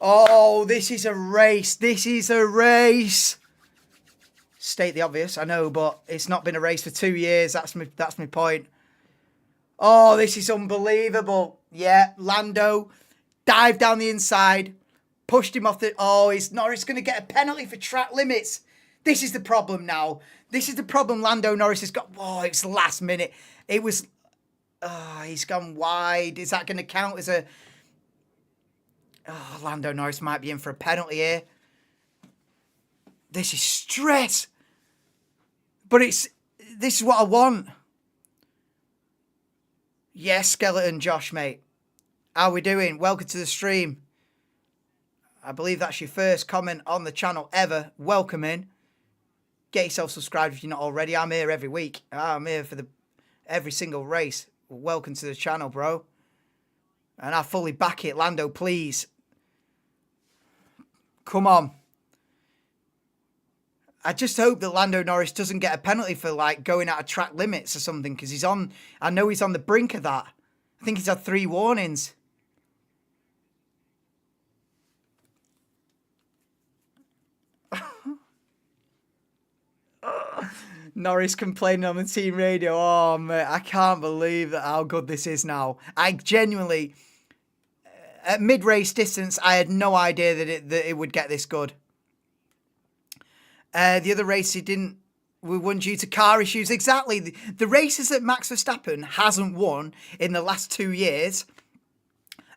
Oh, this is a race. This is a race. State the obvious, I know, but it's not been a race for 2 years. That's my point. Oh, this is unbelievable. Yeah, Lando dived down the inside. Pushed him off the... Oh, is Norris going to get a penalty for track limits? This is the problem now. This is the problem Lando Norris has got. Oh, it's the last minute. It was... Oh, he's gone wide. Is that going to count as a... Oh, Lando Norris might be in for a penalty here. This is stress. But this is what I want. Yes, Skeleton Josh, mate. How we doing? Welcome to the stream. I believe that's your first comment on the channel ever. Welcome in. Get yourself subscribed if you're not already. I'm here every week. I'm here for every single race. Welcome to the channel, bro. And I fully back it. Lando, please. Come on. I just hope that Lando Norris doesn't get a penalty for like going out of track limits or something, because I know he's on the brink of that. I think he's had 3 warnings. Norris complaining on the team radio. Oh, mate, I can't believe how good this is now. I genuinely, at mid-race distance, I had no idea that it would get this good. The other race we won due to car issues. Exactly. The races that Max Verstappen hasn't won in the last 2 years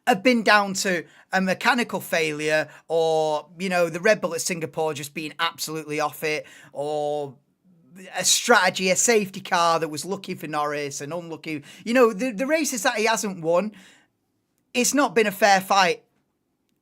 have been down to a mechanical failure, or, you know, the Red Bull at Singapore just being absolutely off it, or a strategy, a safety car that was lucky for Norris and unlucky. You know, the races that he hasn't won, it's not been a fair fight.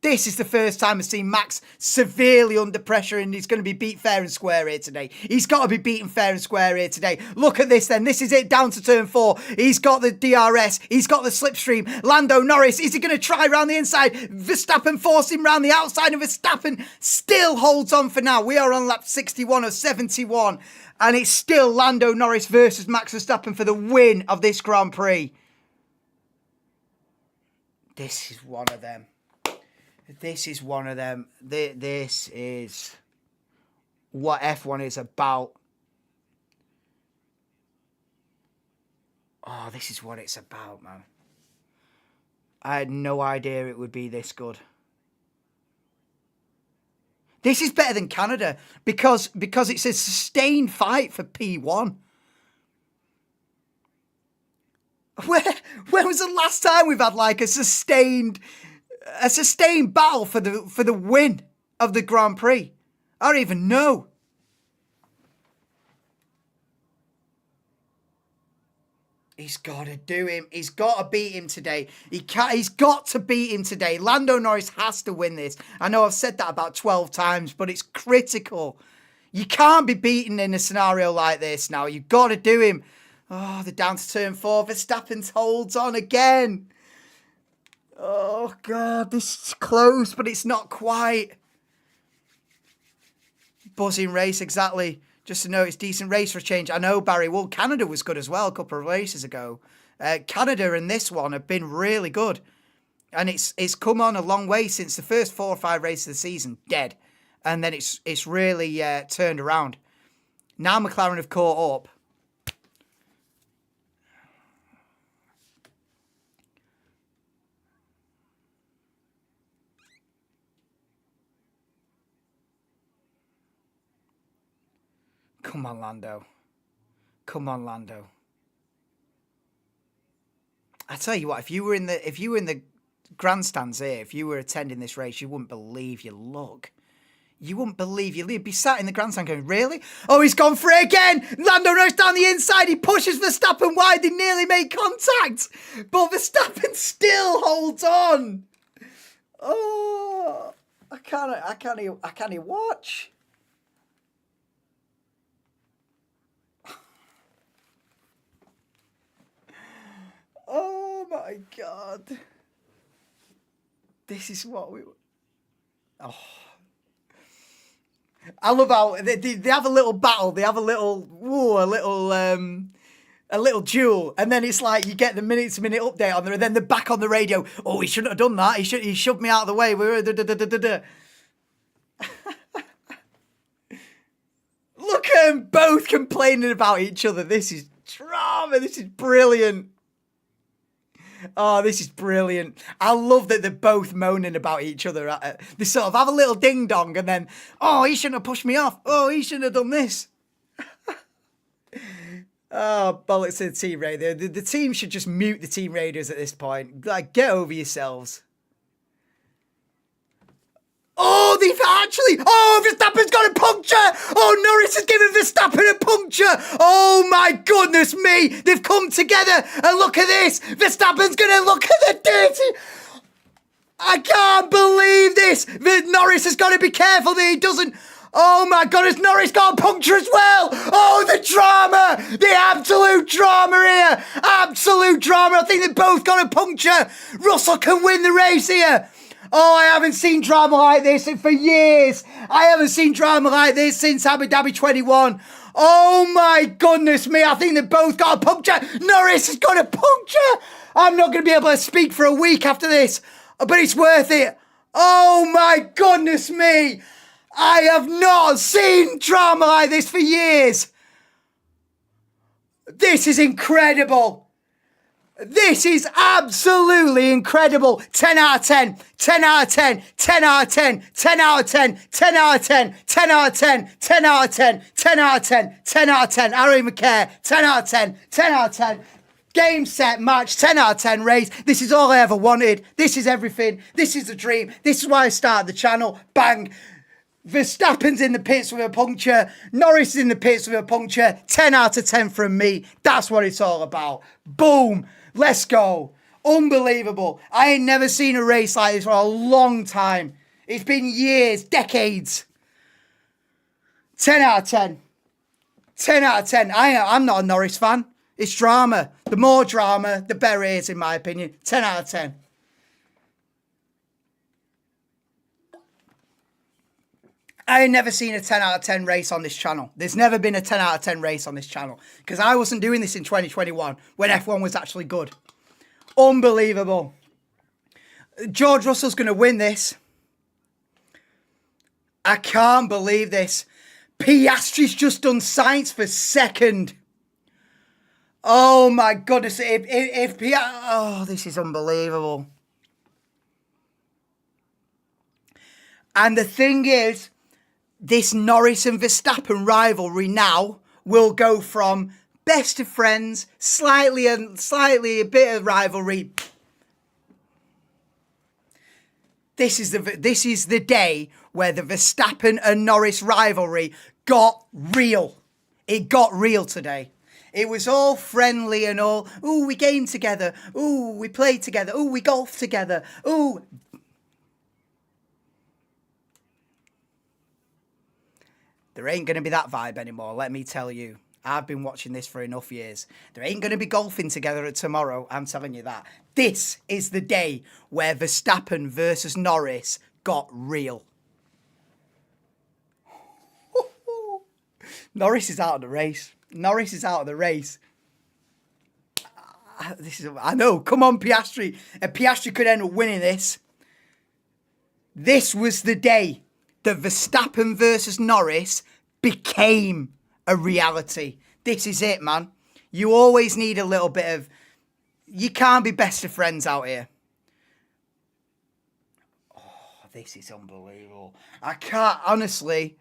This is the first time I've seen Max severely under pressure, and he's going to be beat fair and square here today. He's got to be beaten fair and square here today. Look at this then. This is it, down to turn 4. He's got the DRS. He's got the slipstream. Lando Norris, is he going to try round the inside? Verstappen forced him round the outside, and Verstappen still holds on for now. We are on lap 61 of 71, and it's still Lando Norris versus Max Verstappen for the win of this Grand Prix. This is one of them. This is one of them. This is what F1 is about. Oh, this is what it's about, man. I had no idea it would be this good. This is better than Canada because it's a sustained fight for P1. When was the last time we've had like a sustained battle for the win of the Grand Prix? I don't even know. He's got to do him. He's got to beat him today. He's got to beat him today. Lando Norris has to win this. I know I've said that about 12 times, but it's critical. You can't be beaten in a scenario like this now. You've got to do him. Oh, they're down to turn 4. Verstappen holds on again. Oh, God, this is close, but it's not quite. Buzzing race, exactly. Just to know, it's decent race for a change. I know, Barry. Well, Canada was good as well a couple of races ago. Canada and this one have been really good. And it's come on a long way since the first 4 or 5 races of the season, dead. And then it's really turned around. Now McLaren have caught up. Come on, Lando. Come on, Lando. I tell you what, if you were in the grandstands here, if you were attending this race, you wouldn't believe your luck. You wouldn't believe you'd be sat in the grandstand going, really? Oh, he's gone for it again. Lando Norris down the inside. He pushes Verstappen wide. They nearly made contact. But Verstappen still holds on. Oh, I can't watch. Oh my God. This is what we... Oh. I love how they have a little battle. They have a little duel, and then it's like you get the minute-to-minute update on there, and then they're back on the radio. Oh, he shouldn't have done that. He shoved me out of the way. Look at them both complaining about each other. This is drama. This is brilliant. Oh, this is brilliant. I love that they're both moaning about each other. They sort of have a little ding-dong and then, oh, he shouldn't have pushed me off. Oh, he shouldn't have done this. Oh, bollocks to the team radio. The team should just mute the team radios at this point. Like, get over yourselves. Oh, they've actually... Oh, Verstappen's got a puncture. Oh, Norris has given Verstappen a puncture. Oh, my goodness me. They've come together. And look at this. Verstappen's going to look at the dirty... I can't believe this. Norris has got to be careful that he doesn't... Oh, my goodness. Norris got a puncture as well. Oh, the drama. The absolute drama here. Absolute drama. I think they both got a puncture. Russell can win the race here. Oh, I haven't seen drama like this for years. I haven't seen drama like this since Abu Dhabi 21. Oh my goodness me. I think they both got a puncture. Norris has got a puncture. I'm not going to be able to speak for a week after this, but it's worth it. Oh my goodness me. I have not seen drama like this for years. This is incredible. This is absolutely incredible. 10 out of 10, 10 out of 10, 10 out of 10, 10 out of 10, 10 out of 10, 10 out of 10, 10 out of 10, 10 out of 10, 10 out of 10. I don't even care. 10 out of 10, 10 out of 10. Game, set, match, 10 out of 10 race. This is all I ever wanted. This is everything. This is the dream. This is why I started the channel. Bang. Verstappen's in the pits with a puncture. Norris is in the pits with a puncture. 10 out of 10 from me. That's what it's all about. Boom. Let's go. Unbelievable. I ain't never seen a race like this for a long time. It's been years, decades. 10 out of 10. 10 out of 10. I'm not a Norris fan. It's drama. The more drama, the better it is, in my opinion. 10 out of 10. I ain't never seen a 10 out of 10 race on this channel. There's never been a 10 out of 10 race on this channel. Because I wasn't doing this in 2021 when F1 was actually good. Unbelievable. George Russell's going to win this. I can't believe this. Piastri's just done Sainz for second. Oh my goodness. Oh, this is unbelievable. And the thing is, this Norris and Verstappen rivalry now will go from best of friends, slightly a bit of rivalry. This is the day where the Verstappen and Norris rivalry got real. It got real today. It was all friendly and all, ooh, we game together. Ooh, we played together. Ooh, we golfed together. Ooh. There ain't going to be that vibe anymore, let me tell you. I've been watching this for enough years. There ain't going to be golfing together tomorrow, I'm telling you that. This is the day where Verstappen versus Norris got real. Norris is out of the race. Norris is out of the race. I know, come on Piastri. And Piastri could end up winning this. This was the day that Verstappen versus Norris became a reality. This is it, man. You always need a little bit of... You can't be best of friends out here. Oh, this is unbelievable. I can't, honestly...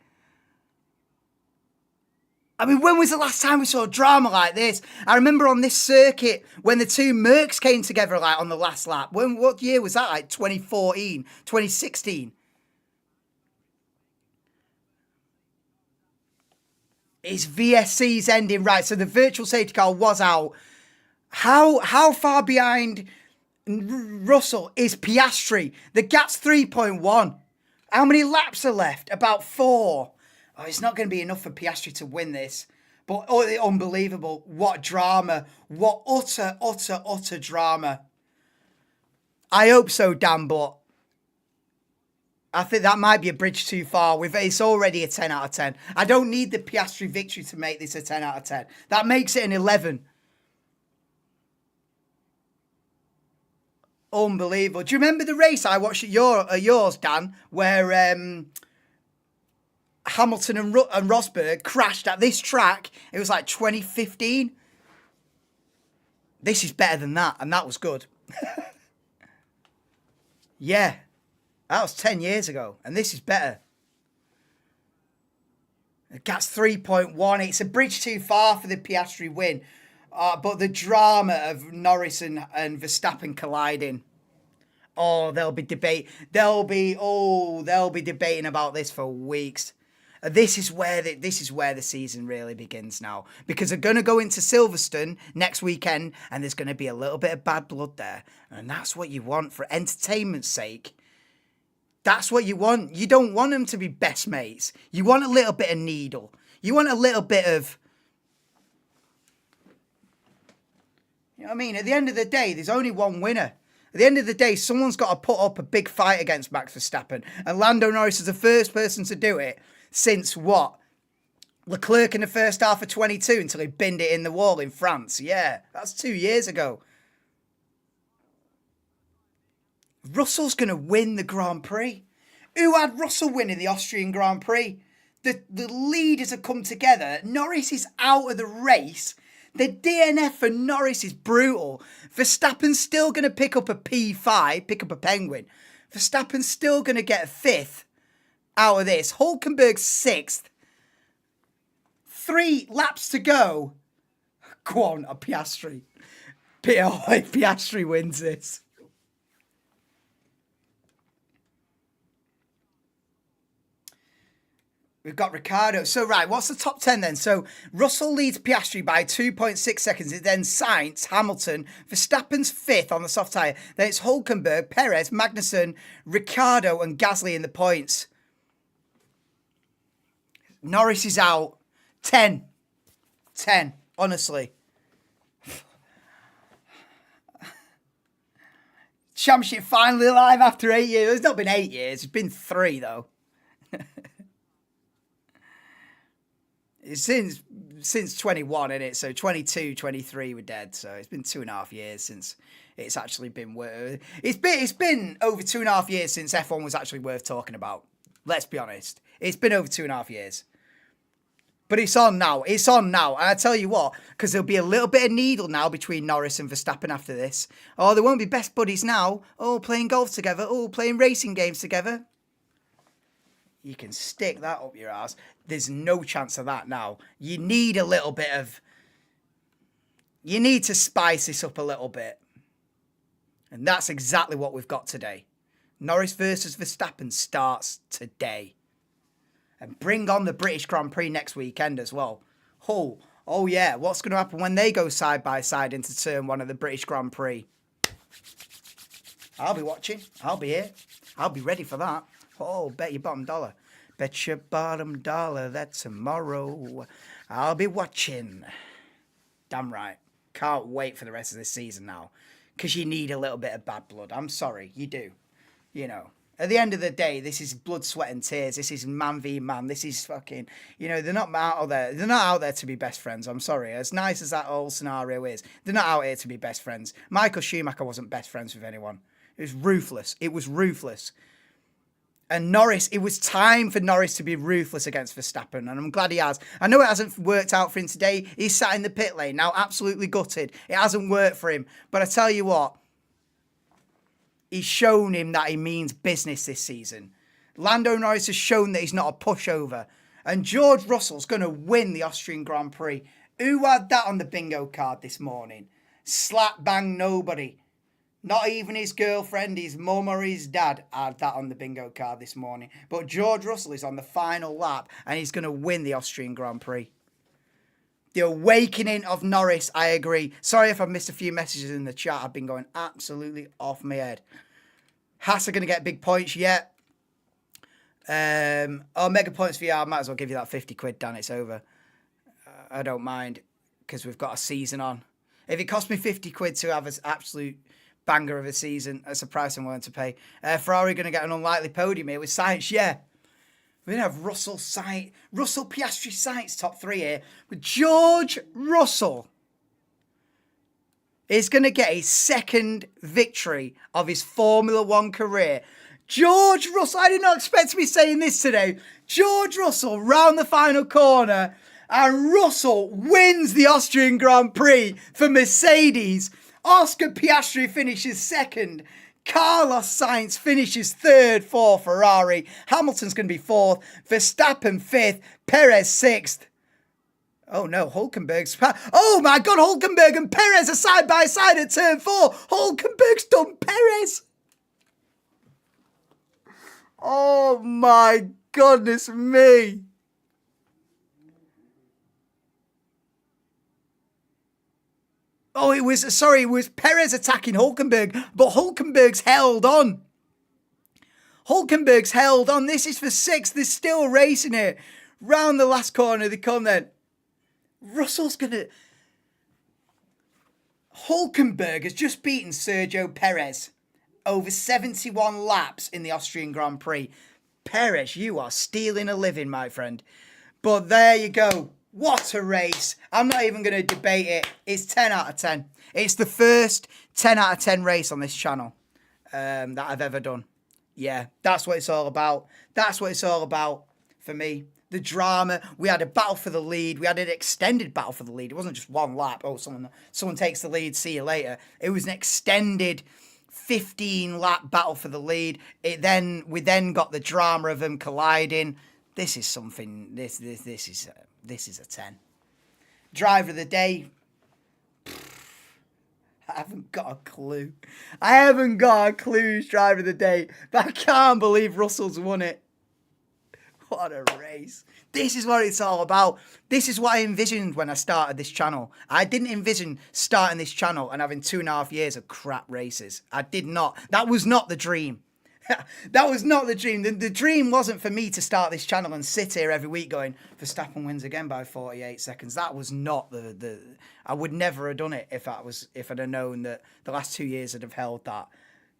I mean, when was the last time we saw drama like this? I remember on this circuit when the two Mercs came together like on the last lap. What year was that? Like 2014, 2016? It's VSC's ending, right? So the virtual safety car was out. How far behind Russell is Piastri? The gap's 3.1. How many laps are left? About 4. Oh, it's not going to be enough for Piastri to win this. But unbelievable. What drama. What utter drama. I hope so, Dan, but I think that might be a bridge too far. It's already a 10 out of 10. I don't need the Piastri victory to make this a 10 out of 10. That makes it an 11. Unbelievable. Do you remember the race I watched at yours, Dan, where Hamilton and Rosberg crashed at this track? It was like 2015. This is better than that, and that was good. Yeah, that was 10 years ago, and this is better. The gap's 3.1. It's a bridge too far for the Piastri win. But the drama of Norris and Verstappen colliding. Oh, they'll be debating about this for weeks. This is where the season really begins now, because they're going to go into Silverstone next weekend, and there's going to be a little bit of bad blood there, and that's what you want for entertainment's sake. That's what you want. You don't want them to be best mates. You want a little bit of needle. You want a little bit of... You know what I mean? At the end of the day, there's only one winner. At the end of the day, someone's got to put up a big fight against Max Verstappen. And Lando Norris is the first person to do it since what? Leclerc in the first half of 22 until he binned it in the wall in France. Yeah, that's 2 years ago. Russell's going to win the Grand Prix. Who had Russell winning the Austrian Grand Prix? The leaders have come together. Norris is out of the race. The DNF for Norris is brutal. Verstappen's still going to pick up a P5, pick up a penguin. Verstappen's still going to get 5th out of this. Hulkenberg's 6th. 3 laps to go. Go on, a Piastri. Piastri wins this. We've got Ricciardo. So, right, what's the top 10 then? So, Russell leads Piastri by 2.6 seconds. It then Sainz, Hamilton, Verstappen's 5th on the soft tyre. Then it's Hulkenberg, Perez, Magnussen, Ricciardo and Gasly in the points. Norris is out. 10. Honestly. Championship finally alive after 8 years. It's not been 8 years. It's been 3, though. Since 21, isn't it? So 22, 23 were dead. So it's been 2.5 years since it's actually been worth. It's been over 2.5 years since F1 was actually worth talking about. Let's be honest. It's been over 2.5 years. But it's on now. It's on now. And I tell you what, because there'll be a little bit of needle now between Norris and Verstappen after this. Oh, they won't be best buddies now. Oh, playing golf together. Oh, playing racing games together. You can stick that up your ass. There's no chance of that now. You need a little bit of... You need to spice this up a little bit. And that's exactly what we've got today. Norris versus Verstappen starts today. And bring on the British Grand Prix next weekend as well. Oh yeah, what's going to happen when they go side by side into turn 1 of the British Grand Prix? I'll be watching. I'll be here. I'll be ready for that. Oh, bet your bottom dollar. Bet your bottom dollar that tomorrow I'll be watching. Damn right. Can't wait for the rest of this season now. Because you need a little bit of bad blood. I'm sorry, you do. You know. At the end of the day, this is blood, sweat and tears. This is man v man. This is fucking... You know, they're not out there. They're not out there to be best friends. I'm sorry. As nice as that whole scenario is, they're not out here to be best friends. Michael Schumacher wasn't best friends with anyone. It was ruthless. It was ruthless. And Norris, it was time for Norris to be ruthless against Verstappen, and I'm glad he has. I know it hasn't worked out for him today. He's sat in the pit lane now, absolutely gutted. It hasn't worked for him. But I tell you what, he's shown him that he means business this season. Lando Norris has shown that he's not a pushover. And George Russell's going to win the Austrian Grand Prix. Who had that on the bingo card this morning? Slap bang nobody. Not even his girlfriend, his mum or his dad had that on the bingo card this morning. But George Russell is on the final lap and he's going to win the Austrian Grand Prix. The awakening of Norris, I agree. Sorry if I've missed a few messages in the chat. I've been going absolutely off my head. Haas are going to get big points yet. Mega points for you. I might as well give you that 50 quid, Dan. It's over. I don't mind because we've got a season on. If it cost me 50 quid to have an absolute banger of a season, that's a price I'm willing to pay. Ferrari going to get an unlikely podium here with Sainz, yeah. We're going to have Russell, Piastri, Sainz top three here. But George Russell is going to get his second victory of his Formula One career. George Russell, I did not expect to be saying this today. George Russell round the final corner and Russell wins the Austrian Grand Prix for Mercedes. Oscar Piastri finishes second. Carlos Sainz finishes third for Ferrari. Hamilton's going to be fourth. Verstappen fifth. Perez sixth. Oh no, Hulkenberg's... Oh my God, Hulkenberg and Perez are side by side at turn 4. Hulkenberg's done Perez. Oh my goodness me. Oh, it was Perez attacking Hulkenberg, but Hulkenberg's held on. Hulkenberg's held on. This is for 6th. They're still racing it. Round the last corner they come then. Russell's going to... Hulkenberg has just beaten Sergio Perez over 71 laps in the Austrian Grand Prix. Perez, you are stealing a living, my friend. But there you go. What a race. I'm not even going to debate it. It's 10 out of 10. It's the first 10 out of 10 race on this channel that I've ever done. Yeah, that's what it's all about. That's what it's all about for me. The drama. We had a battle for the lead. We had an extended battle for the lead. It wasn't just one lap. Oh, someone takes the lead. See you later. It was an extended 15-lap battle for the lead. We then got the drama of them colliding. This is something. This is a 10. Driver of the day. I haven't got a clue. I haven't got a clue who's driver of the day. But I can't believe Russell's won it. What a race. This is what it's all about. This is what I envisioned when I started this channel. I didn't envision starting this channel and having 2.5 years of crap races. I did not. That was not the dream. That was not the dream. The dream wasn't for me to start this channel and sit here every week going, Verstappen wins again by 48 seconds. That was not the I would never have done it if I'd have known that the last 2 years would have held that.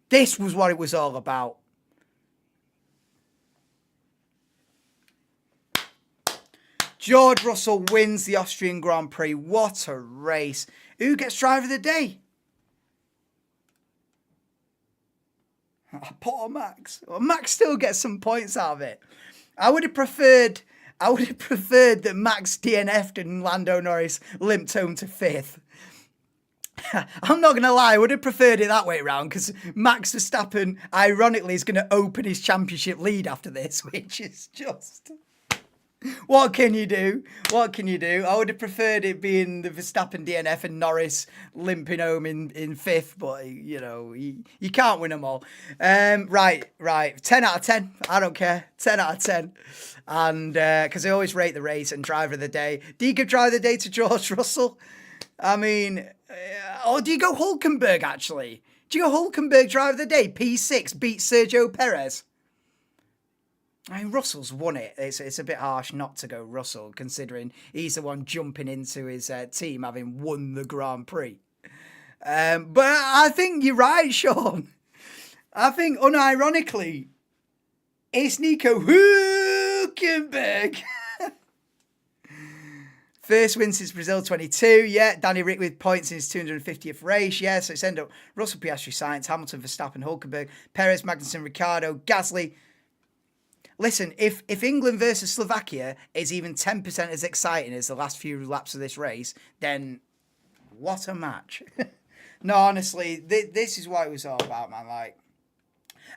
This was what it was all about. George Russell wins the Austrian Grand Prix. What a race. Who gets driver of the day? Poor Max. Well, Max still gets some points out of it. I would have preferred that Max DNF'd and Lando Norris limped home to 5th. I'm not going to lie, I would have preferred it that way around because Max Verstappen, ironically, is going to open his championship lead after this, which is just... What can you do? What can you do? I would have preferred it being the Verstappen DNF and Norris limping home in 5th, but, you know, you can't win them all. Right. 10 out of 10. I don't care. 10 out of 10. And because I always rate the race and driver of the day. Do you give driver of the day to George Russell? I mean, or do you go Hulkenberg, actually? Do you go Hulkenberg driver of the day? P6 beats Sergio Perez. I mean, Russell's won it. It's a bit harsh not to go Russell, considering he's the one jumping into his team, having won the Grand Prix. But I think you're right, Sean. I think, unironically, it's Nico Hülkenberg. First win since Brazil 22. Yeah, Danny Rick with points in his 250th race. Yeah, so it's ended up Russell, Piastri, Sainz, Hamilton, Verstappen, Hülkenberg, Perez, Magnussen, Ricciardo, Gasly. Listen, if England versus Slovakia is even 10% as exciting as the last few laps of this race, then what a match. No, honestly, this is what it was all about, man. Like,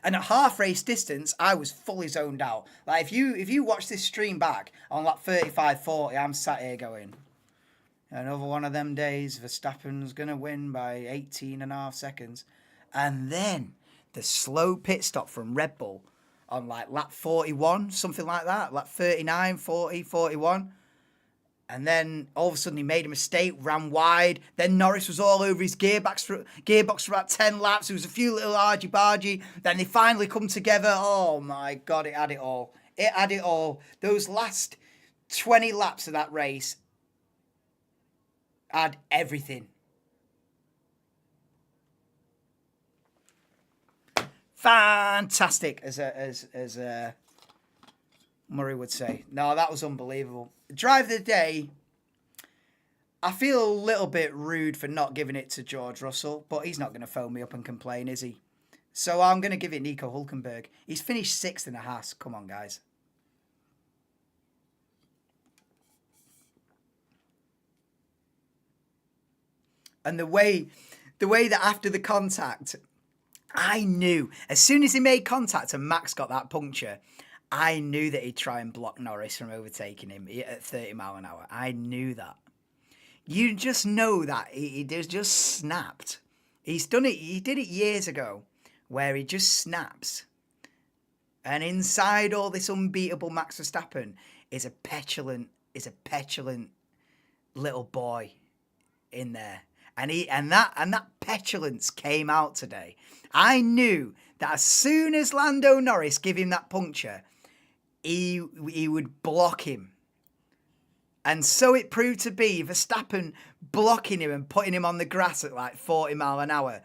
And at half race distance, I was fully zoned out. Like if you watch this stream back on like 35-40, I'm sat here going, another one of them days, Verstappen's going to win by 18.5 seconds. And then the slow pit stop from Red Bull on like lap 41, something like that, like 39, 40, 41. And then all of a sudden he made a mistake, ran wide. Then Norris was all over his gearbox for about 10 laps. There was a few little argy-bargy. Then they finally come together. Oh my God, it had it all. It had it all. Those last 20 laps of that race had everything. Fantastic, as Murray would say. No, that was unbelievable. Drive of the day, I feel a little bit rude for not giving it to George Russell, but he's not going to phone me up and complain, is he? So I'm going to give it Nico Hülkenberg. He's finished 6th in a Haas. Come on, guys. And the way that after the contact, I knew, as soon as he made contact and Max got that puncture, I knew that he'd try and block Norris from overtaking him at 30 mile an hour. I knew that. You just know that he just snapped. He's done it. He did it years ago where he just snaps. And inside all this unbeatable Max Verstappen is a petulant little boy in there. And that petulance came out today. I knew that as soon as Lando Norris gave him that puncture, he would block him. And so it proved to be. Verstappen blocking him and putting him on the grass at like 40 mile an hour.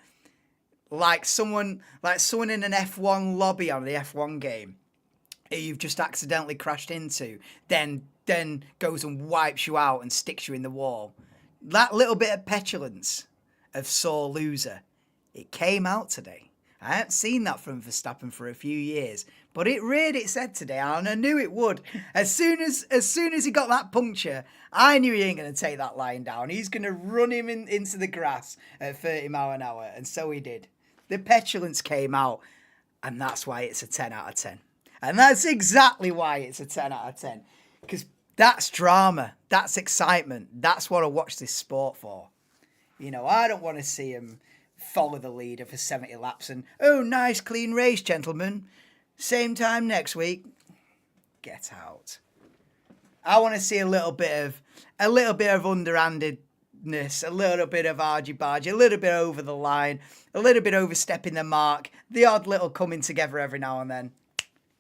Like someone in an F1 lobby on the F1 game who you've just accidentally crashed into, then goes and wipes you out and sticks you in the wall. That little bit of petulance of sore loser, it came out today. I haven't seen that from Verstappen for a few years, but it reared its head today, and I knew it would. As soon as he got that puncture, I knew he ain't going to take that line down. He's going to run him into the grass at 30 mile an hour, and so he did. The petulance came out, and that's why it's a 10 out of 10. And that's exactly why it's a 10 out of 10, because that's drama, that's excitement, that's what I watch this sport for. You know, I don't want to see him follow the leader for 70 laps and, oh, nice clean race, gentlemen. Same time next week. Get out. I want to see a little bit of underhandedness, a little bit of argy-bargy, a little bit over the line, a little bit overstepping the mark, the odd little coming together every now and then.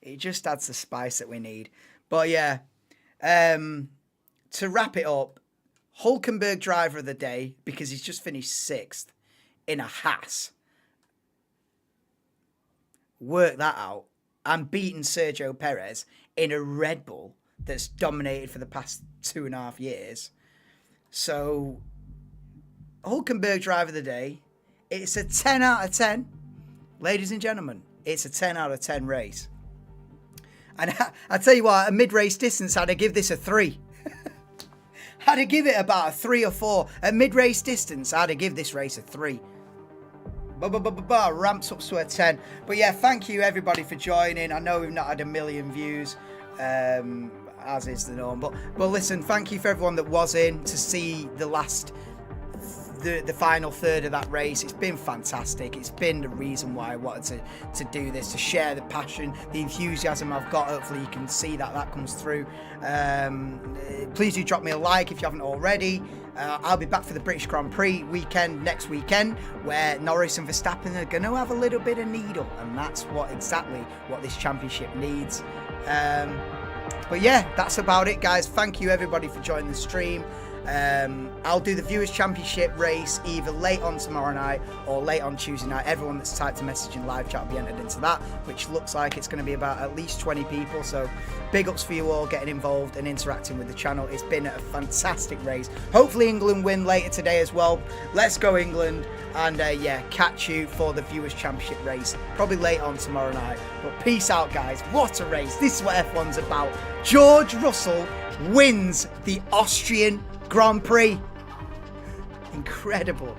It just adds the spice that we need. But yeah, to wrap it up, Hülkenberg driver of the day, because he's just finished 6th in a Haas. Work that out. And beaten Sergio Perez in a Red Bull that's dominated for the past 2.5 years. So, Hülkenberg driver of the day, it's a 10 out of 10. Ladies and gentlemen, it's a 10 out of 10 race. And I tell you what, at mid-race distance, I'd give this a 3. I'd give it about a 3 or 4. At mid-race distance, I'd give this race a 3. Ramps up to a 10. But yeah, thank you everybody for joining. I know we've not had 1 million views, as is the norm. But listen, thank you for everyone that was in to see the final third of that race. It's been fantastic. It's been the reason why I wanted to do this, to share the passion, the enthusiasm I've got. Hopefully you can see that comes through. Please do drop me a like if you haven't already. I'll be back for the British Grand Prix weekend next weekend, where Norris and Verstappen are going to have a little bit of needle, and that's exactly what this championship needs. But yeah, that's about it, guys. Thank you everybody for joining the stream. I'll do the Viewers' Championship race either late on tomorrow night or late on Tuesday night. Everyone that's typed a message in live chat will be entered into that, which looks like it's going to be about at least 20 people. So big ups for you all getting involved and interacting with the channel. It's been a fantastic race. Hopefully England win later today as well. Let's go England. And yeah, catch you for the Viewers' Championship race probably late on tomorrow night. But peace out, guys. What a race. This is what F1's about. George Russell wins the Austrian Grand Prix. Incredible.